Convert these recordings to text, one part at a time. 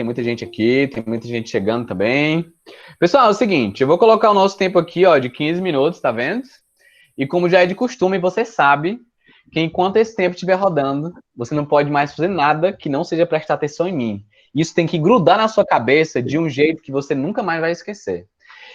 muita gente aqui, tem muita gente chegando também. Pessoal, é o seguinte, eu vou colocar o nosso tempo aqui, ó, de 15 minutos, tá vendo? E como já é de costume, você sabe que enquanto esse tempo estiver rodando, você não pode mais fazer nada que não seja prestar atenção em mim. Isso tem que grudar na sua cabeça de um jeito que você nunca mais vai esquecer.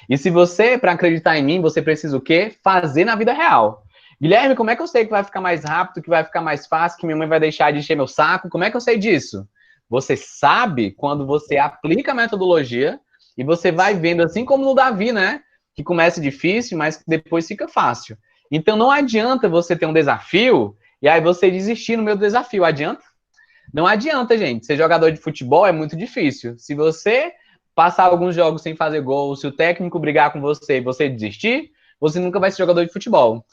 E se você, para acreditar em mim, você precisa o quê? Fazer na vida real. Guilherme, como é que eu sei que vai ficar mais rápido, que vai ficar mais fácil, que minha mãe vai deixar de encher meu saco? Como é que eu sei disso? Você sabe quando você aplica a metodologia e você vai vendo, assim como no Davi, né? Que começa difícil, mas depois fica fácil. Então não adianta você ter um desafio e aí você desistir no meio do desafio. Adianta? Não adianta, gente. Ser jogador de futebol é muito difícil. Se você passar alguns jogos sem fazer gol, se o técnico brigar com você e você desistir, você nunca vai ser jogador de futebol.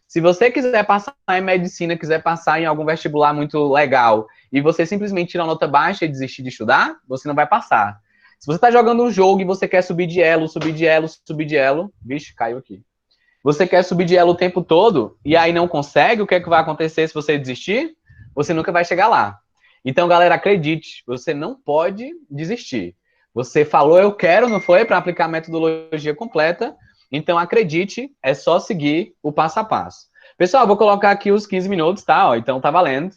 Se você quiser passar em medicina, quiser passar em algum vestibular muito legal e você simplesmente tirar nota baixa e desistir de estudar, você não vai passar. Se você está jogando um jogo e você quer subir de elo, subir de elo, subir de elo, vixe, caiu aqui. Você quer subir de elo o tempo todo e aí não consegue, o que é que vai acontecer se você desistir? Você nunca vai chegar lá. Então, galera, acredite, você não pode desistir. Você falou eu quero, não foi? Para aplicar a metodologia completa. Então, acredite, é só seguir o passo a passo. Pessoal, vou colocar aqui os 15 minutos, tá? Ó, então, tá valendo.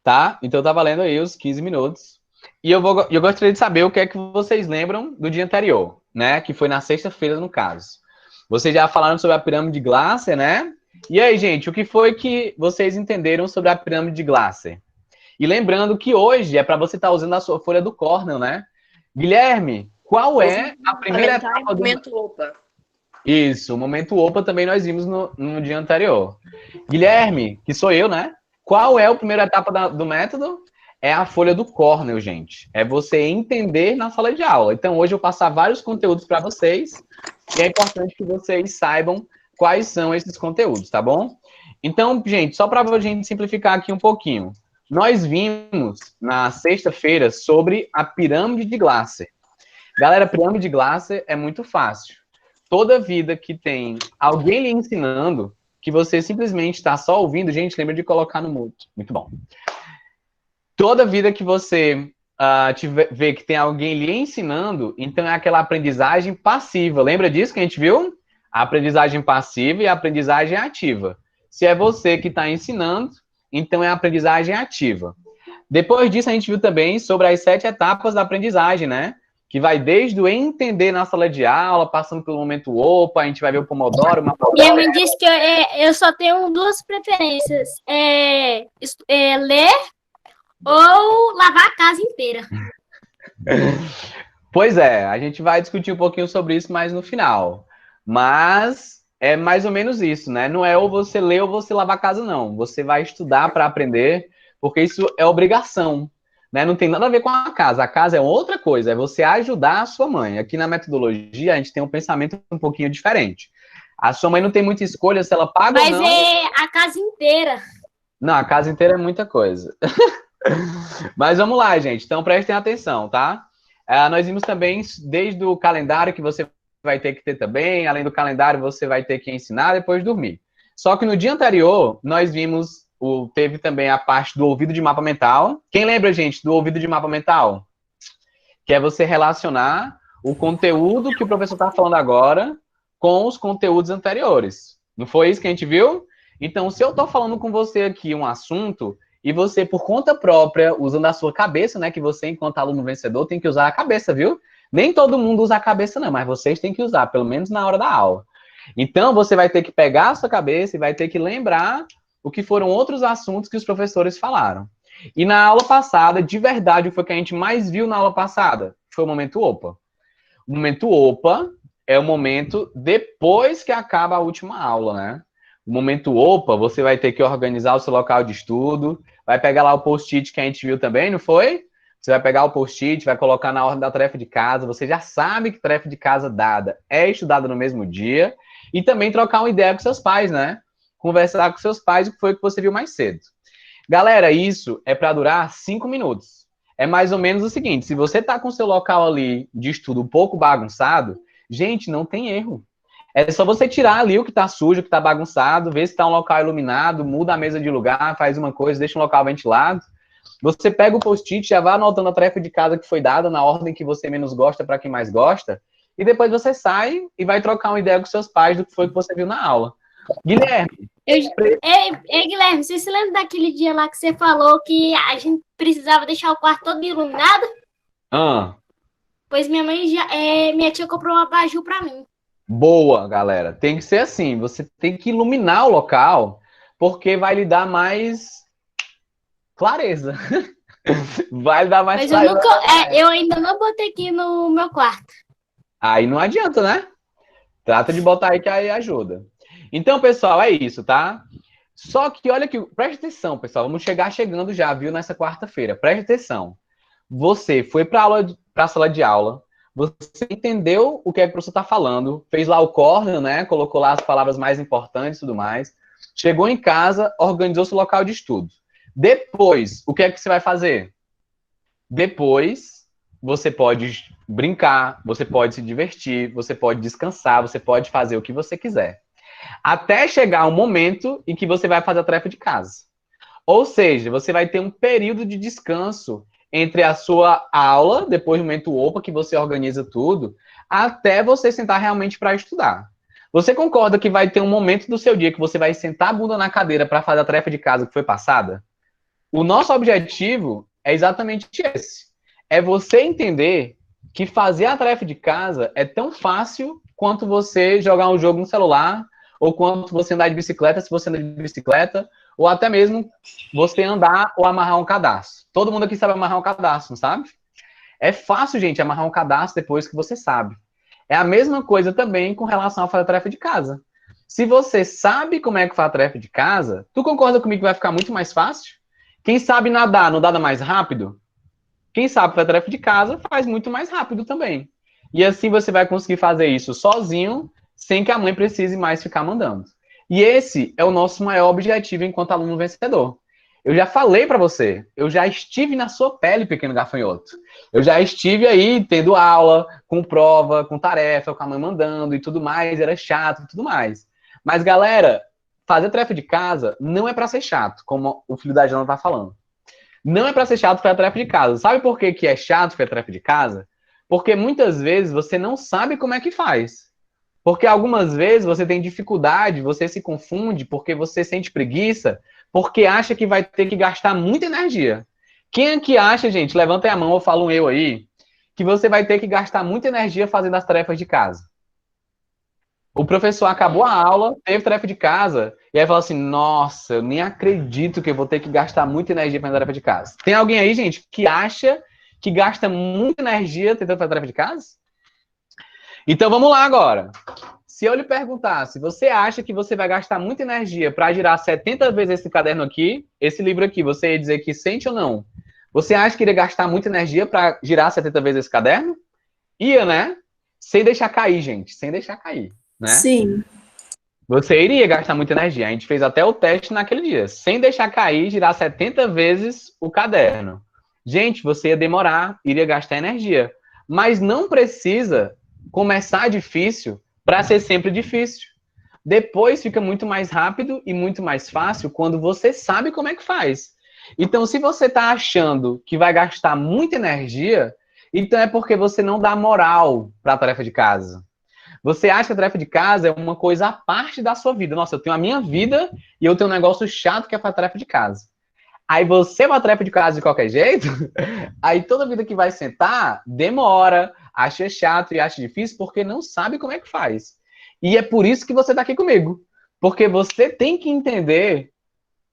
Tá? Então, tá valendo aí os 15 minutos. E eu gostaria de saber o que é que vocês lembram do dia anterior, né? Que foi na sexta-feira, no caso. Vocês já falaram sobre a pirâmide de Glasser, né? E aí, gente, o que foi que vocês entenderam sobre a pirâmide de Glasser? E lembrando que hoje é para você estar usando a sua folha do Cornell, né? Guilherme, qual é a primeira etapa do... Momento OPA. Isso, o momento OPA também nós vimos no dia anterior. Guilherme, que sou eu, né? Qual é a primeira etapa do método? É a folha do Cornell, gente. É você entender na sala de aula. Então, hoje eu vou passar vários conteúdos para vocês e é importante que vocês saibam quais são esses conteúdos, tá bom? Então, gente, só para a gente simplificar aqui um pouquinho. Nós vimos na sexta-feira sobre a pirâmide de Glasser. Galera, a pirâmide de Glasser é muito fácil. Toda vida que tem alguém lhe ensinando, que você simplesmente está só ouvindo, gente, lembra de colocar no mute. Muito bom. Toda vida que você vê que tem alguém lhe ensinando, então é aquela aprendizagem passiva. Lembra disso que a gente viu? A aprendizagem passiva e a aprendizagem ativa. Se é você que está ensinando, então é a aprendizagem ativa. Depois disso, a gente viu também sobre as 7 etapas da aprendizagem, né? Que vai desde o entender na sala de aula, passando pelo momento OPA, a gente vai ver o Pomodoro. Eu me disse que eu só tenho 2 preferências. Ler ou lavar a casa inteira. Pois é, a gente vai discutir um pouquinho sobre isso mais no final. Mas é mais ou menos isso, né? Não é ou você ler ou você lavar a casa, não. Você vai estudar para aprender, porque isso é obrigação, né? Não tem nada a ver com a casa. A casa é outra coisa, é você ajudar a sua mãe. Aqui na metodologia, a gente tem um pensamento um pouquinho diferente. A sua mãe não tem muita escolha se ela paga ou não. Mas é a casa inteira. Não, a casa inteira é muita coisa. Mas vamos lá, gente. Então prestem atenção, tá? Nós vimos também desde o calendário que você vai ter que ter também. Além do calendário, você vai ter que ensinar depois de dormir. Só que no dia anterior, nós vimos, teve também a parte do ouvido de mapa mental. Quem lembra, gente, do ouvido de mapa mental? Que é você relacionar o conteúdo que o professor está falando agora com os conteúdos anteriores. Não foi isso que a gente viu? Então, se eu estou falando com você aqui um assunto e você, por conta própria, usando a sua cabeça, né, que você, enquanto aluno vencedor, tem que usar a cabeça, viu? Nem todo mundo usa a cabeça, não, mas vocês têm que usar, pelo menos na hora da aula. Então, você vai ter que pegar a sua cabeça e vai ter que lembrar o que foram outros assuntos que os professores falaram. E na aula passada, de verdade, o que foi que a gente mais viu na aula passada? Foi o momento OPA. O momento OPA é o momento depois que acaba a última aula, né? O momento OPA, você vai ter que organizar o seu local de estudo, vai pegar lá o post-it que a gente viu também, não foi? Você vai pegar o post-it, vai colocar na ordem da tarefa de casa, você já sabe que tarefa de casa dada é estudada no mesmo dia, e também trocar uma ideia com seus pais, né? Conversar com seus pais o que foi que você viu mais cedo. Galera, isso é para durar 5 minutos. É mais ou menos o seguinte, se você tá com o seu local ali de estudo um pouco bagunçado, gente, não tem erro. É só você tirar ali o que tá sujo, o que tá bagunçado, ver se tá um local iluminado, muda a mesa de lugar, faz uma coisa, deixa um local ventilado. Você pega o post-it, já vai anotando a tarefa de casa que foi dada, na ordem que você menos gosta para quem mais gosta, e depois você sai e vai trocar uma ideia com seus pais do que foi que você viu na aula. Guilherme. Guilherme, você se lembra daquele dia lá que você falou que a gente precisava deixar o quarto todo iluminado? Pois minha tia comprou um abajur para mim. Boa, galera. Tem que ser assim. Você tem que iluminar o local, porque vai lhe dar mais clareza. Vai lhe dar mais Mas clareza. eu ainda não botei aqui no meu quarto. Aí não adianta, né? Trata de botar aí que aí ajuda. Então, pessoal, é isso, tá? Só que olha aqui, preste atenção, pessoal. Vamos chegando já, viu, nessa quarta-feira. Preste atenção. Você foi para a sala de aula, você entendeu o que é que o professor está falando, fez lá o corner, né? Colocou lá as palavras mais importantes e tudo mais. Chegou em casa, organizou seu local de estudo. Depois, o que é que você vai fazer? Depois, você pode brincar, você pode se divertir, você pode descansar, você pode fazer o que você quiser. Até chegar um momento em que você vai fazer a tarefa de casa. Ou seja, você vai ter um período de descanso entre a sua aula, depois do momento OPA, que você organiza tudo, até você sentar realmente para estudar. Você concorda que vai ter um momento do seu dia que você vai sentar a bunda na cadeira para fazer a tarefa de casa que foi passada? O nosso objetivo é exatamente esse. É você entender que fazer a tarefa de casa é tão fácil quanto você jogar um jogo no celular, ou quanto você andar de bicicleta, se você anda de bicicleta, ou até mesmo você andar ou amarrar um cadastro. Todo mundo aqui sabe amarrar um cadastro, não sabe? É fácil, gente, amarrar um cadastro depois que você sabe. É a mesma coisa também com relação a fazer a tarefa de casa. Se você sabe como é que faz a tarefa de casa, tu concorda comigo que vai ficar muito mais fácil? Quem sabe nadar, não nada mais rápido? Quem sabe fazer a tarefa de casa, faz muito mais rápido também. E assim você vai conseguir fazer isso sozinho, sem que a mãe precise mais ficar mandando. E esse é o nosso maior objetivo enquanto aluno vencedor. Eu já falei para você, eu já estive na sua pele, pequeno gafanhoto. Eu já estive aí tendo aula, com prova, com tarefa, com a mãe mandando e tudo mais, era chato e tudo mais. Mas, galera, fazer tarefa de casa não é para ser chato, como o filho da Jana tá falando. Não é para ser chato fazer a tarefa de casa. Sabe por que é chato fazer a tarefa de casa? Porque muitas vezes você não sabe como é que faz. Porque algumas vezes você tem dificuldade, você se confunde, porque você sente preguiça, porque acha que vai ter que gastar muita energia. Quem é que acha, gente, levantem a mão ou falam eu aí, que você vai ter que gastar muita energia fazendo as tarefas de casa? O professor acabou a aula, teve tarefa de casa, e aí fala assim, nossa, eu nem acredito que eu vou ter que gastar muita energia fazendo tarefa de casa. Tem alguém aí, gente, que acha que gasta muita energia tentando fazer tarefa de casa? Então vamos lá agora. Se eu lhe perguntar se você acha que você vai gastar muita energia para girar 70 vezes esse caderno aqui, esse livro aqui, você ia dizer que sente ou não? Você acha que iria gastar muita energia para girar 70 vezes esse caderno? Ia, né? Sem deixar cair, gente. Sem deixar cair, né? Sim. Você iria gastar muita energia. A gente fez até o teste naquele dia. Sem deixar cair, girar 70 vezes o caderno. Gente, você ia demorar, iria gastar energia. Mas não precisa começar difícil para ser sempre difícil. Depois fica muito mais rápido e muito mais fácil quando você sabe como é que faz. Então, se você está achando que vai gastar muita energia, então é porque você não dá moral para a tarefa de casa. Você acha que a tarefa de casa é uma coisa à parte da sua vida. Nossa, eu tenho a minha vida e eu tenho um negócio chato que é a tarefa de casa. Aí você vai a tarefa de casa de qualquer jeito, aí toda vida que vai sentar, demora, acha chato e acha difícil porque não sabe como é que faz. E é por isso que você está aqui comigo. Porque você tem que entender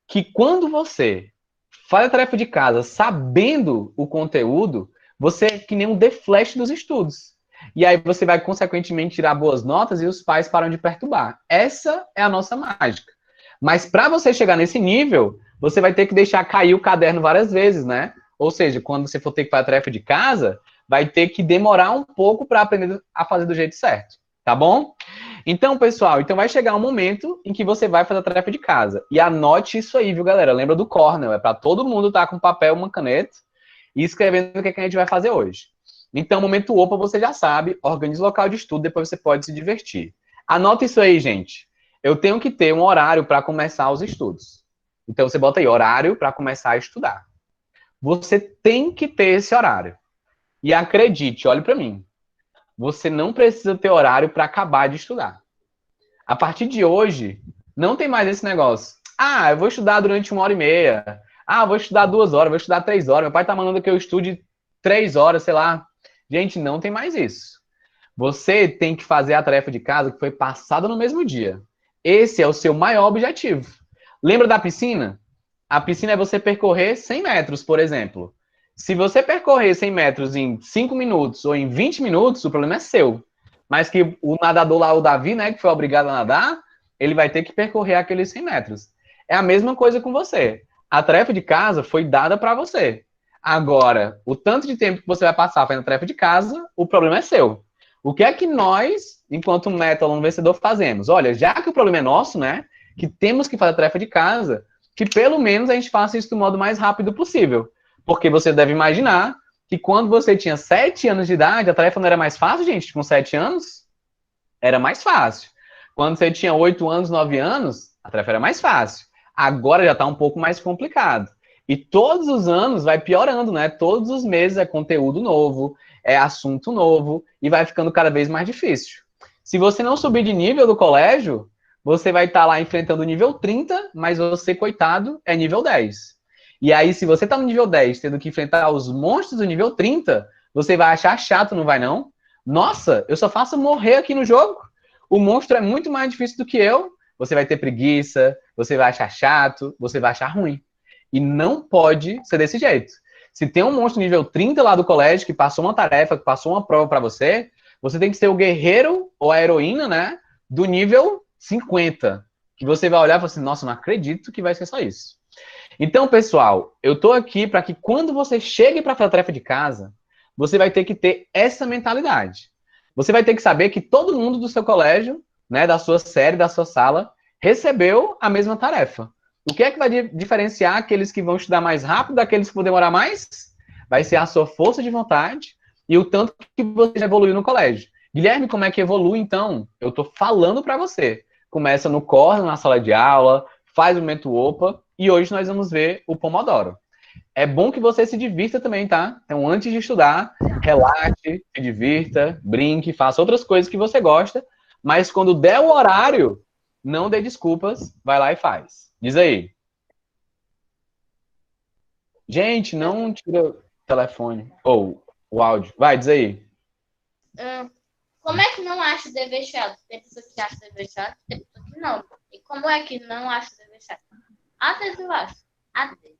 que quando você faz a tarefa de casa sabendo o conteúdo, você é que nem um The Flash dos estudos. E aí você vai, consequentemente, tirar boas notas e os pais param de perturbar. Essa é a nossa mágica. Mas para você chegar nesse nível, você vai ter que deixar cair o caderno várias vezes, né? Ou seja, quando você for ter que fazer a tarefa de casa, vai ter que demorar um pouco para aprender a fazer do jeito certo, tá bom? Então, pessoal, então vai chegar um momento em que você vai fazer a tarefa de casa. E anote isso aí, viu, galera? Lembra do Cornell, é para todo mundo estar com papel, uma caneta e escrevendo o que a gente vai fazer hoje. Então, momento OPA, você já sabe, organize o local de estudo, depois você pode se divertir. Anota isso aí, gente. Eu tenho que ter um horário para começar os estudos. Então, você bota aí, horário para começar a estudar. Você tem que ter esse horário. E acredite, olhe para mim. Você não precisa ter horário para acabar de estudar. A partir de hoje, não tem mais esse negócio. Ah, eu vou estudar durante 1h30. Ah, eu vou estudar 2 horas, vou estudar 3 horas. Meu pai tá mandando que eu estude 3 horas, sei lá. Gente, não tem mais isso. Você tem que fazer a tarefa de casa que foi passada no mesmo dia. Esse é o seu maior objetivo. Lembra da piscina? A piscina é você percorrer 100 metros, por exemplo. Se você percorrer 100 metros em 5 minutos ou em 20 minutos, o problema é seu. Mas que o nadador lá, o Davi, né, que foi obrigado a nadar, ele vai ter que percorrer aqueles 100 metros. É a mesma coisa com você. A tarefa de casa foi dada para você. Agora, o tanto de tempo que você vai passar fazendo a tarefa de casa, o problema é seu. O que é que nós, enquanto método no vencedor, fazemos? Olha, já que o problema é nosso, né, que temos que fazer a tarefa de casa, que pelo menos a gente faça isso do modo mais rápido possível. Porque você deve imaginar que quando você tinha 7 anos de idade, a tarefa não era mais fácil, gente, com 7 anos? Era mais fácil. Quando você tinha 8 anos, 9 anos, a tarefa era mais fácil. Agora já está um pouco mais complicado. E todos os anos vai piorando, né? Todos os meses é conteúdo novo, é assunto novo, e vai ficando cada vez mais difícil. Se você não subir de nível do colégio, você vai estar lá enfrentando o nível 30, mas você, coitado, é nível 10. E aí, se você está no nível 10, tendo que enfrentar os monstros do nível 30, você vai achar chato, não vai não? Nossa, eu só faço morrer aqui no jogo. O monstro é muito mais difícil do que eu. Você vai ter preguiça, você vai achar chato, você vai achar ruim. E não pode ser desse jeito. Se tem um monstro nível 30 lá do colégio que passou uma tarefa, que passou uma prova para você, você tem que ser o guerreiro ou a heroína, né, do nível 50. Que você vai olhar e falar assim, nossa, não acredito que vai ser só isso. Então, pessoal, eu tô aqui para que quando você chegue para fazer a tarefa de casa, você vai ter que ter essa mentalidade. Você vai ter que saber que todo mundo do seu colégio, né, da sua série, da sua sala, recebeu a mesma tarefa. O que é que vai diferenciar aqueles que vão estudar mais rápido daqueles que vão demorar mais? Vai ser a sua força de vontade e o tanto que você já evoluiu no colégio. Guilherme, como é que evolui, então? Eu estou falando para você. Começa no corner, na sala de aula, faz o momento OPA, e hoje nós vamos ver o Pomodoro. É bom que você se divirta também, tá? Então, antes de estudar, relaxe, se divirta, brinque, faça outras coisas que você gosta, mas quando der o horário, não dê desculpas, vai lá e faz. Diz aí. Gente, não tira o telefone ou o áudio. Vai, diz aí. Como é que não acha o dever chato? Tem pessoa que acha o dever chato, tem pessoa que não. E como é que não acha o dever chato? Às vezes eu acho. Às vezes.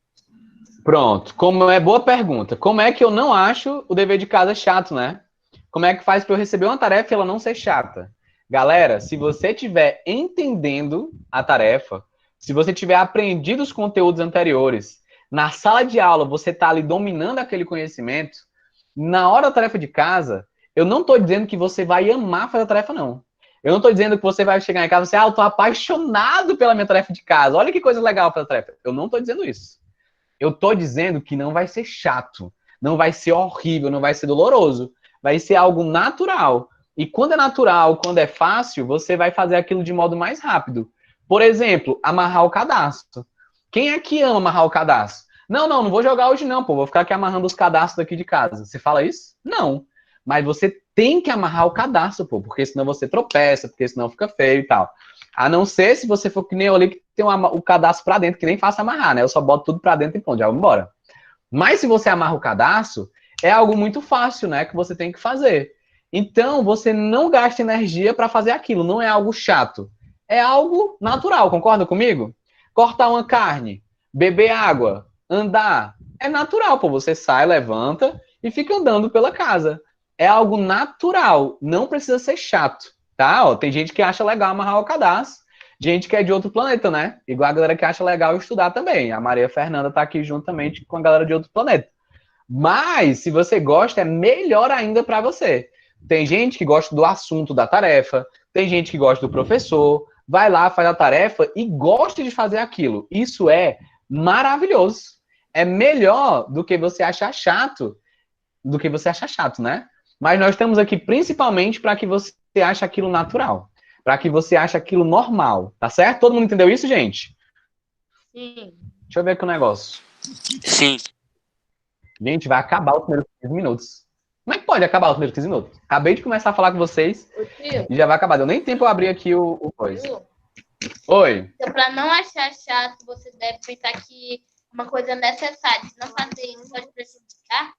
Pronto. Como é boa pergunta. Como é que eu não acho o dever de casa chato, né? Como é que faz para eu receber uma tarefa e ela não ser chata? Galera, se você estiver entendendo a tarefa, se você tiver aprendido os conteúdos anteriores, na sala de aula você está ali dominando aquele conhecimento, na hora da tarefa de casa, eu não estou dizendo que você vai amar fazer a tarefa, não. Eu não estou dizendo que você vai chegar em casa e você, eu estou apaixonado pela minha tarefa de casa. Olha que coisa legal fazer a tarefa. Eu não estou dizendo isso. Eu estou dizendo que não vai ser chato, não vai ser horrível, não vai ser doloroso. Vai ser algo natural. E quando é natural, quando é fácil, você vai fazer aquilo de modo mais rápido. Por exemplo, amarrar o cadastro. Quem é que ama amarrar o cadastro? Não vou jogar hoje não, pô, vou ficar aqui amarrando os cadastros aqui de casa. Você fala isso? Não. Mas você tem que amarrar o cadastro, pô, porque senão você tropeça, porque senão fica feio e tal. A não ser se você for que nem eu ali, que tem o cadastro pra dentro, que nem faço amarrar, né? Eu só boto tudo pra dentro e pronto, já vou embora. Mas se você amarra o cadastro, é algo muito fácil, né? Que você tem que fazer. Então, você não gasta energia para fazer aquilo, não é algo chato. É algo natural, concorda comigo? Cortar uma carne, beber água, andar, é natural, pô. Você sai, levanta e fica andando pela casa. É algo natural, não precisa ser chato, tá? Ó, tem gente que acha legal amarrar o cadastro, gente que é de outro planeta, né? Igual a galera que acha legal estudar também. A Maria Fernanda tá aqui juntamente com a galera de outro planeta. Mas, se você gosta, é melhor ainda para você. Tem gente que gosta do assunto da tarefa, tem gente que gosta do professor, vai lá, faz a tarefa e gosta de fazer aquilo. Isso é maravilhoso. É melhor do que você achar chato, né? Mas nós estamos aqui principalmente para que você ache aquilo natural, para que você ache aquilo normal, tá certo? Todo mundo entendeu isso, gente? Sim. Deixa eu ver aqui o negócio. Sim. Gente, vai acabar os primeiros 15 minutos. Como é que pode acabar os primeiros 15 minutos? Acabei de começar a falar com vocês e já vai acabar. Deu nem tempo eu abrir aqui o coisa. Oi. Então, para não achar chato, você deve pensar que uma coisa necessária. Se não fazer, não pode prejudicar.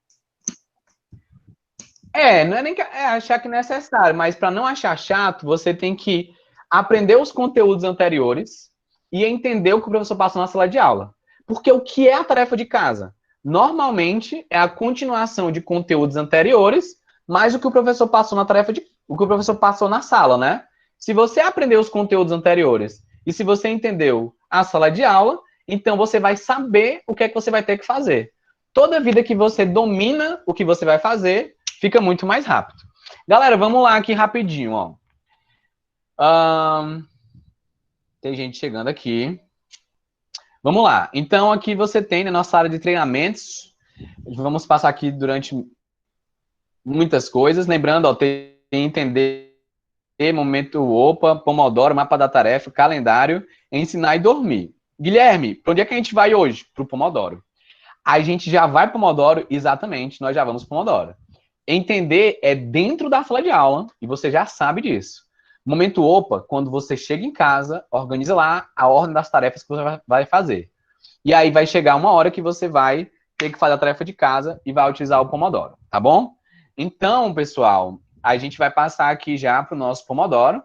Não é nem achar que é necessário, mas para não achar chato, você tem que aprender os conteúdos anteriores e entender o que o professor passou na sala de aula. Porque o que é a tarefa de casa? Normalmente é a continuação de conteúdos anteriores, mais o que o professor passou na o que o professor passou na sala, né? Se você aprendeu os conteúdos anteriores e se você entendeu a sala de aula, então você vai saber o que é que você vai ter que fazer. Toda vida que você domina o que você vai fazer, fica muito mais rápido. Galera, vamos lá aqui rapidinho, ó. Tem gente chegando aqui. Vamos lá. Então, aqui você tem na nossa área de treinamentos. Vamos passar aqui durante muitas coisas. Lembrando, ó, tem entender momento OPA, Pomodoro, mapa da tarefa, calendário, ensinar e dormir. Guilherme, para onde é que a gente vai hoje? Para o Pomodoro. A gente já vai para o Pomodoro? Exatamente, nós já vamos para o Pomodoro. Entender é dentro da sala de aula, e você já sabe disso. Momento OPA, quando você chega em casa, organiza lá a ordem das tarefas que você vai fazer. E aí vai chegar uma hora que você vai ter que fazer a tarefa de casa e vai utilizar o Pomodoro, tá bom? Então, pessoal, a gente vai passar aqui já para o nosso Pomodoro,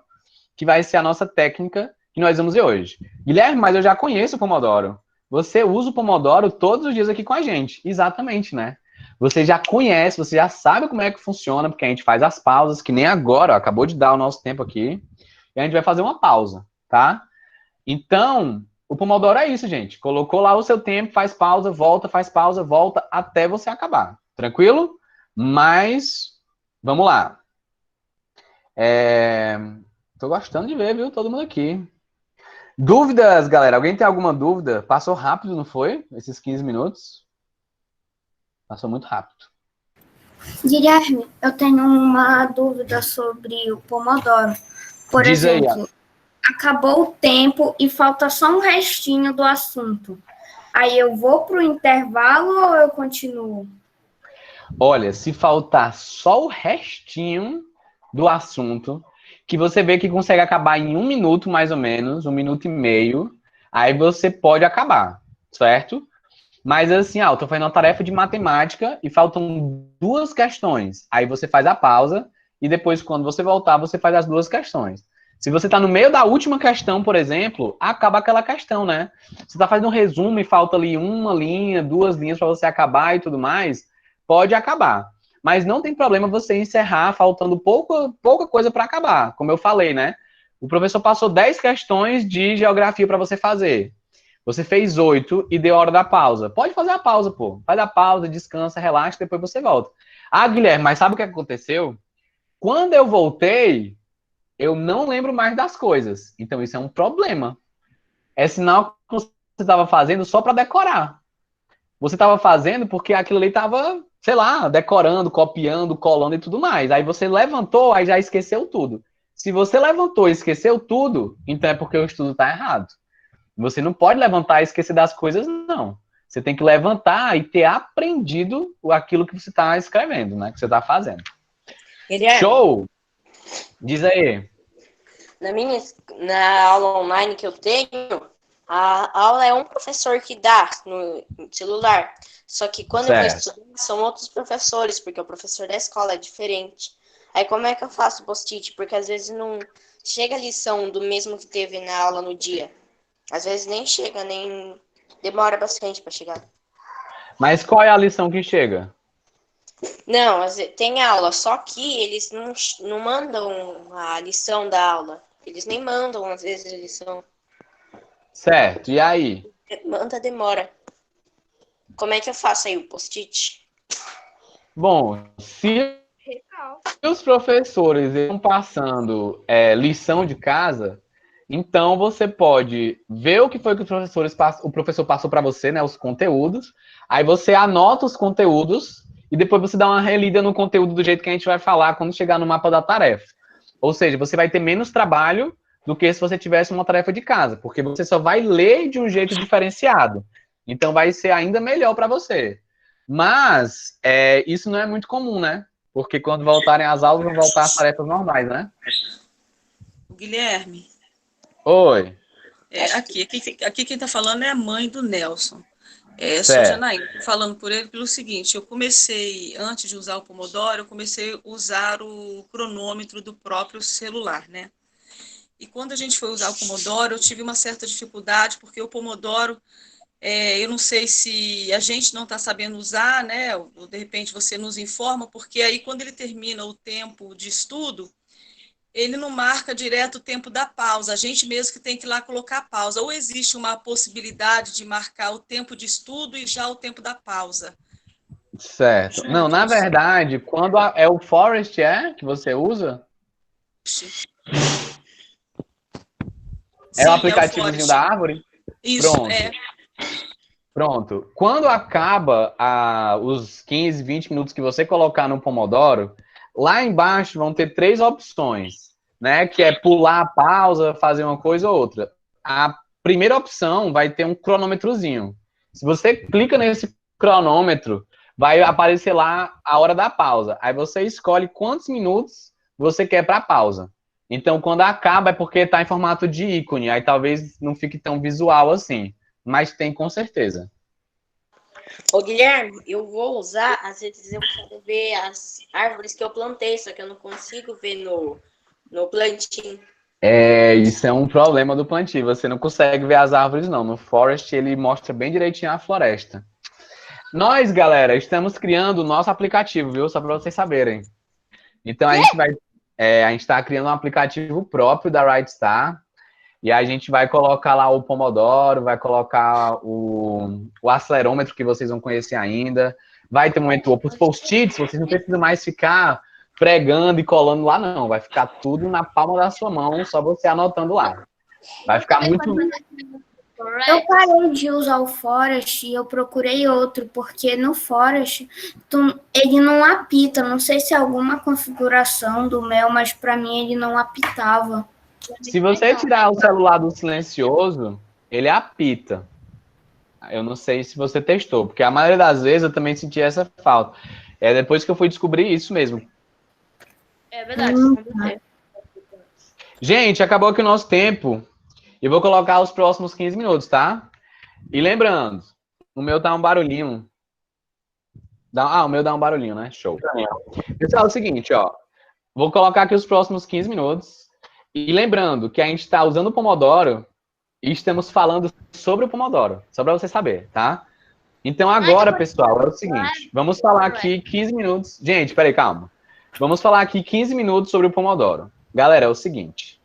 que vai ser a nossa técnica que nós vamos ver hoje. Guilherme, mas eu já conheço o Pomodoro. Você usa o Pomodoro todos os dias aqui com a gente. Exatamente, né? Você já conhece, você já sabe como é que funciona, porque a gente faz as pausas, que nem agora, ó, acabou de dar o nosso tempo aqui, e a gente vai fazer uma pausa, tá? Então, o Pomodoro é isso, gente. Colocou lá o seu tempo, faz pausa, volta, até você acabar. Tranquilo? Mas, vamos lá. Tô gostando de ver, viu? Todo mundo aqui. Dúvidas, galera? Alguém tem alguma dúvida? Passou rápido, não foi? Esses 15 minutos? Passou muito rápido. Guilherme, eu tenho uma dúvida sobre o Pomodoro. Por Diz exemplo, aí, acabou o tempo e falta só um restinho do assunto. Aí eu vou para o intervalo ou eu continuo? olha, se faltar só o restinho do assunto, que você vê que consegue acabar em 1 minuto, mais ou menos, 1 minuto e meio, aí você pode acabar, certo? Mas assim, eu tô fazendo uma tarefa de matemática e faltam 2 questões. Aí você faz a pausa e depois, quando você voltar, você faz as 2 questões. Se você tá no meio da última questão, por exemplo, acaba aquela questão, né? Você tá fazendo um resumo e falta ali 1 linha, 2 linhas para você acabar e tudo mais, pode acabar. Mas não tem problema você encerrar faltando pouca coisa para acabar. Como eu falei, né? O professor passou 10 questões de geografia para você fazer. Você fez 8 e deu a hora da pausa. Pode fazer a pausa, pô. Faz a pausa, descansa, relaxa, depois você volta. Ah, Guilherme, mas sabe o que aconteceu? Quando eu voltei, eu não lembro mais das coisas. Então isso é um problema. É sinal que você estava fazendo só para decorar. Você estava fazendo porque aquilo ali estava, sei lá, decorando, copiando, colando e tudo mais. Aí você levantou, aí já esqueceu tudo. Se você levantou e esqueceu tudo, então é porque o estudo está errado. Você não pode levantar e esquecer das coisas, não. Você tem que levantar e ter aprendido aquilo que você está escrevendo, né? Que você está fazendo. Guilherme, Show! Diz aí. Na aula online que eu tenho, a aula é um professor que dá no celular. Só que quando eu vou estudar, são outros professores, porque o professor da escola é diferente. Aí como é que eu faço post-it? Porque às vezes não chega a lição do mesmo que teve na aula no dia. Às vezes nem chega, nem demora bastante para chegar. Mas qual é a lição que chega? Não, tem aula, só que eles não mandam a lição da aula. Eles nem mandam, às vezes, a lição. Certo, e aí? Manda, demora. Como é que eu faço aí o post-it? Bom, se os professores estão passando lição de casa, então você pode ver o que foi que o professor passou para você, né, os conteúdos, aí você anota os conteúdos e depois você dá uma relida no conteúdo do jeito que a gente vai falar quando chegar no mapa da tarefa. Ou seja, você vai ter menos trabalho do que se você tivesse uma tarefa de casa, porque você só vai ler de um jeito diferenciado. Então vai ser ainda melhor para você. Mas isso não é muito comum, né? Porque quando voltarem às aulas, vão voltar às tarefas normais, né? Guilherme. Oi. Aqui quem está falando é a mãe do Nelson. Sou Certo. Janaína, falando por ele pelo seguinte, eu comecei, antes de usar o Pomodoro, eu comecei a usar o cronômetro do próprio celular, né? E quando a gente foi usar o Pomodoro, eu tive uma certa dificuldade, porque o Pomodoro, eu não sei se a gente não está sabendo usar, né? Ou de repente você nos informa, porque aí quando ele termina o tempo de estudo, ele não marca direto o tempo da pausa, a gente mesmo que tem que ir lá colocar a pausa. Ou existe uma possibilidade de marcar o tempo de estudo e já o tempo da pausa? Certo. Não, na verdade, quando é o Forest que você usa? É o aplicativozinho da árvore? Isso, Pronto. Pronto. Quando acaba os 15, 20 minutos que você colocar no Pomodoro, lá embaixo vão ter 3 opções, né? Que é pular a pausa, fazer uma coisa ou outra. A primeira opção vai ter um cronômetrozinho. Se você clica nesse cronômetro, vai aparecer lá a hora da pausa. Aí você escolhe quantos minutos você quer para a pausa. Então, quando acaba é porque está em formato de ícone. Aí talvez não fique tão visual assim. Mas tem com certeza. Ô, Guilherme, eu vou usar, às vezes eu quero ver as árvores que eu plantei, só que eu não consigo ver no plantio. Isso é um problema do plantio. Você não consegue ver as árvores, não. No Forest, ele mostra bem direitinho a floresta. Nós, galera, estamos criando o nosso aplicativo, viu? Só para vocês saberem. Então, a gente está criando um aplicativo próprio da Rightstar. E a gente vai colocar lá o Pomodoro, vai colocar o acelerômetro que vocês vão conhecer ainda. Vai ter um momento os post-its, vocês não precisam mais ficar pregando e colando lá, não. Vai ficar tudo na palma da sua mão, só você anotando lá. Vai ficar muito... Eu parei de usar o Forest e eu procurei outro, porque no Forest ele não apita. Não sei se é alguma configuração do meu, mas para mim ele não apitava. Se você tirar o celular do silencioso, ele apita. Eu não sei se você testou, porque a maioria das vezes eu também senti essa falta. Depois que eu fui descobrir isso mesmo. É verdade. Gente, acabou aqui o nosso tempo. Eu vou colocar os próximos 15 minutos, tá? E lembrando, o meu tá um barulhinho. O meu dá um barulhinho, né? Show. Pessoal, é o seguinte, ó. Vou colocar aqui os próximos 15 minutos. E lembrando que a gente está usando o Pomodoro e estamos falando sobre o Pomodoro. Só para você saber, tá? Então agora, pessoal, é o seguinte. Vamos falar aqui 15 minutos. Gente, peraí, calma. Vamos falar aqui 15 minutos sobre o Pomodoro. Galera, é o seguinte.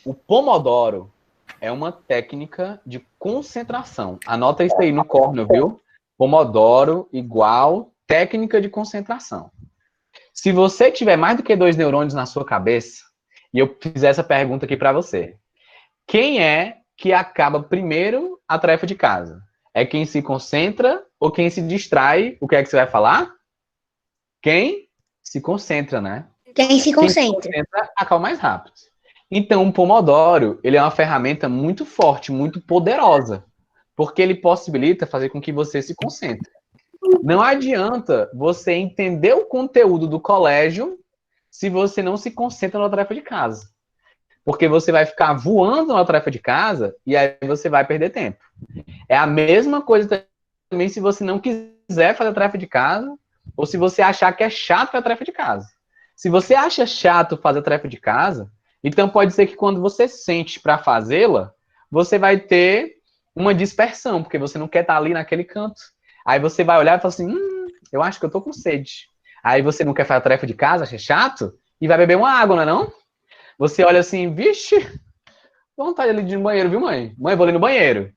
O Pomodoro é uma técnica de concentração. Anota isso aí no corno, viu? Pomodoro igual técnica de concentração. Se você tiver mais do que 2 neurônios na sua cabeça, e eu fizer essa pergunta aqui para você, quem é que acaba primeiro a tarefa de casa? É quem se concentra ou quem se distrai? O que é que você vai falar? Quem se concentra, né? Quem se concentra. Quem se concentra acaba mais rápido. Então, o Pomodoro, ele é uma ferramenta muito forte, muito poderosa, porque ele possibilita fazer com que você se concentre. Não adianta você entender o conteúdo do colégio se você não se concentra na tarefa de casa. Porque você vai ficar voando na tarefa de casa e aí você vai perder tempo. É a mesma coisa também se você não quiser fazer a tarefa de casa ou se você achar que é chato fazer a tarefa de casa. Se você acha chato fazer a tarefa de casa, então pode ser que quando você sente para fazê-la, você vai ter uma dispersão, porque você não quer estar ali naquele canto. Aí você vai olhar e fala assim, eu acho que eu tô com sede. Aí você não quer fazer a tarefa de casa, acha chato, e vai beber uma água, não é não? Você olha assim, vixe, vontade ali de ir no banheiro, viu, mãe? Mãe, vou ali no banheiro.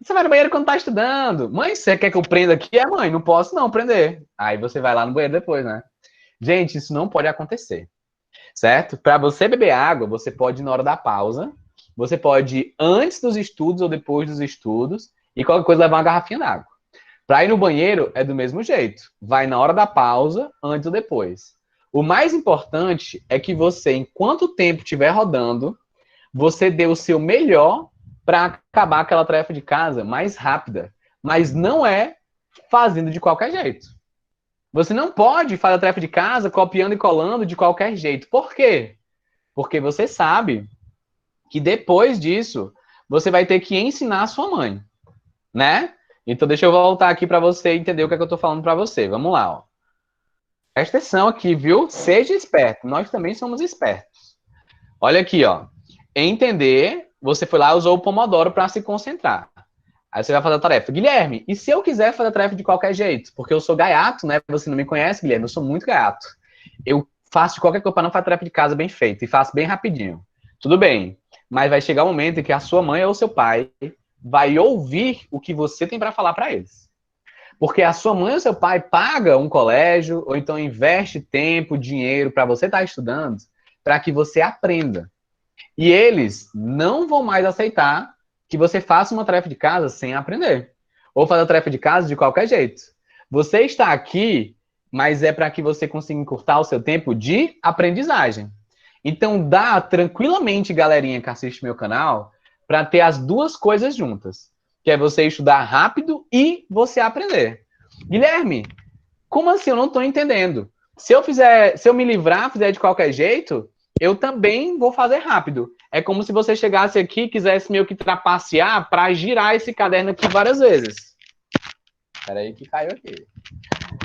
Você vai no banheiro quando tá estudando. Mãe, você quer que eu prenda aqui? Mãe, não posso não prender. Aí você vai lá no banheiro depois, né? Gente, isso não pode acontecer, certo? Para você beber água, você pode ir na hora da pausa, você pode ir antes dos estudos ou depois dos estudos, e qualquer coisa levar uma garrafinha d'água. Para ir no banheiro é do mesmo jeito. Vai na hora da pausa, antes ou depois. O mais importante é que você, enquanto o tempo estiver rodando, você dê o seu melhor para acabar aquela tarefa de casa mais rápida. Mas não é fazendo de qualquer jeito. Você não pode fazer a tarefa de casa copiando e colando de qualquer jeito. Por quê? Porque você sabe que depois disso, você vai ter que ensinar a sua mãe, né? Então, deixa eu voltar aqui para você entender o que é que eu estou falando para você. Vamos lá, ó. Presta atenção aqui, viu? Seja esperto. Nós também somos espertos. Olha aqui, ó. Entender, você foi lá e usou o Pomodoro para se concentrar. Aí você vai fazer a tarefa. Guilherme, e se eu quiser fazer a tarefa de qualquer jeito? Porque eu sou gaiato, né? Você não me conhece, Guilherme, eu sou muito gaiato. Eu faço de qualquer coisa para não fazer tarefa de casa bem feita e faço bem rapidinho. Tudo bem, mas vai chegar um momento em que a sua mãe ou seu pai vai ouvir o que você tem para falar para eles. Porque a sua mãe ou seu pai paga um colégio ou então investe tempo, dinheiro para você estar estudando, para que você aprenda. E eles não vão mais aceitar que você faça uma tarefa de casa sem aprender. Ou fazer a tarefa de casa de qualquer jeito. Você está aqui, mas é para que você consiga encurtar o seu tempo de aprendizagem. Então dá tranquilamente, galerinha que assiste meu canal, para ter as duas coisas juntas. Que é você estudar rápido e você aprender. Guilherme, como assim? Eu não estou entendendo. Se eu me livrar, fizer de qualquer jeito, eu também vou fazer rápido. É como se você chegasse aqui e quisesse meio que trapacear para girar esse caderno aqui várias vezes. Espera aí que caiu aqui.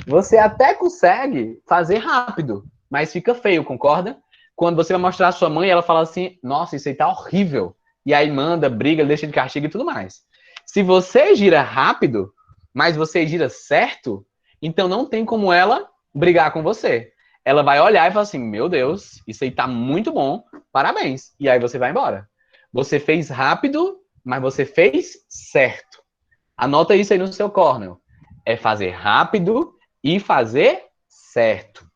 Você até consegue fazer rápido, mas fica feio, concorda? Quando você vai mostrar a sua mãe, ela fala assim, nossa, isso aí tá horrível. E aí manda, briga, deixa de castigo e tudo mais. Se você gira rápido, mas você gira certo, então não tem como ela brigar com você. Ela vai olhar e falar assim, meu Deus, isso aí tá muito bom, parabéns. E aí você vai embora. Você fez rápido, mas você fez certo. Anota isso aí no seu corner. É fazer rápido e fazer certo.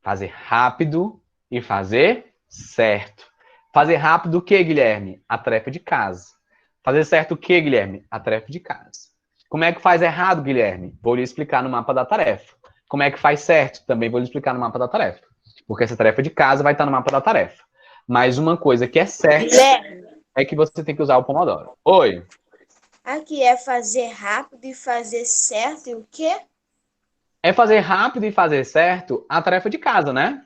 Fazer rápido e fazer certo. Fazer rápido o que, Guilherme? A tarefa de casa. Fazer certo o que, Guilherme? A tarefa de casa. Como é que faz errado, Guilherme? Vou lhe explicar no mapa da tarefa. Como é que faz certo? Também vou lhe explicar no mapa da tarefa. Porque essa tarefa de casa vai estar no mapa da tarefa. Mas uma coisa que é certa é que você tem que usar o Pomodoro. Oi. Aqui é fazer rápido e fazer certo e o quê? É fazer rápido e fazer certo a tarefa de casa, né?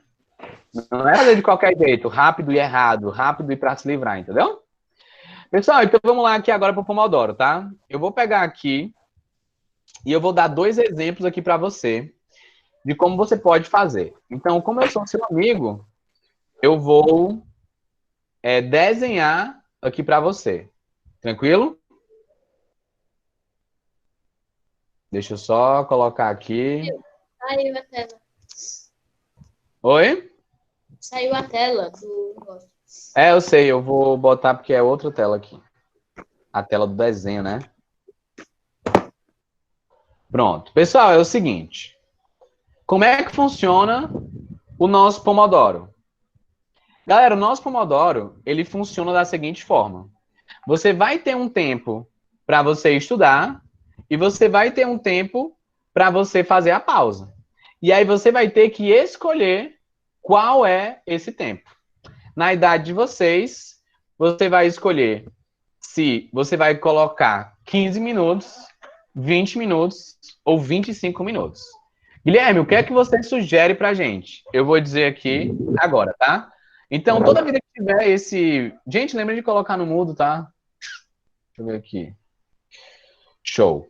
Não é fazer de qualquer jeito, rápido e errado, rápido e para se livrar, entendeu? Pessoal, então vamos lá aqui agora para o Pomodoro, tá? Eu vou pegar aqui e eu vou dar 2 exemplos aqui para você de como você pode fazer. Então, como eu sou seu amigo, eu vou desenhar aqui para você. Tranquilo? Deixa eu só colocar aqui. Saiu a tela. Oi? Saiu a tela do negócio. Eu sei, eu vou botar porque é outra tela aqui. A tela do desenho, né? Pronto. Pessoal, é o seguinte. Como é que funciona o nosso Pomodoro? Galera, o nosso Pomodoro, ele funciona da seguinte forma. Você vai ter um tempo para você estudar e você vai ter um tempo para você fazer a pausa. E aí você vai ter que escolher qual é esse tempo. Na idade de vocês, você vai escolher se você vai colocar 15 minutos, 20 minutos ou 25 minutos. Guilherme, o que é que você sugere pra gente? Eu vou dizer aqui agora, tá? Então, toda vida que tiver esse... Gente, lembra de colocar no mudo, tá? Deixa eu ver aqui. Show.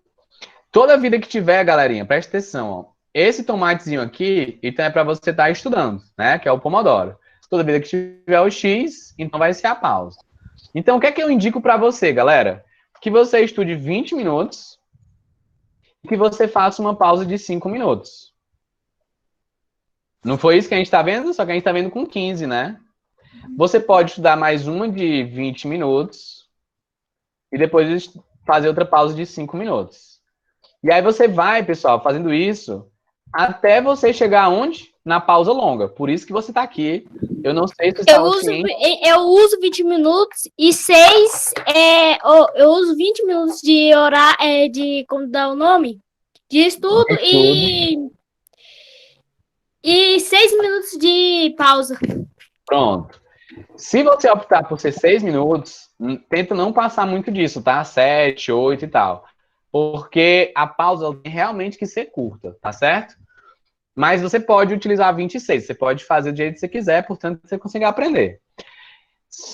Toda vida que tiver, galerinha, presta atenção, ó. Esse tomatezinho aqui, então é para você estar estudando, né? Que é o Pomodoro. Toda vida que tiver o X, então vai ser a pausa. Então, o que é que eu indico para você, galera? Que você estude 20 minutos e que você faça uma pausa de 5 minutos. Não foi isso que a gente está vendo? Só que a gente está vendo com 15, né? Você pode estudar mais uma de 20 minutos e depois fazer outra pausa de 5 minutos. E aí você vai, pessoal, fazendo isso até você chegar aonde? Na pausa longa. Por isso que você está aqui. Eu não sei se você está Eu uso 20 minutos e 6... eu uso 20 minutos de horário... de como dá o nome? De estudo e 6 minutos de pausa. Pronto. Se você optar por ser 6 minutos, tenta não passar muito disso, tá? 7, 8 e tal. porque a pausa tem realmente que ser curta, tá certo? Mas você pode utilizar 26, você pode fazer do jeito que você quiser, portanto, você consegue aprender.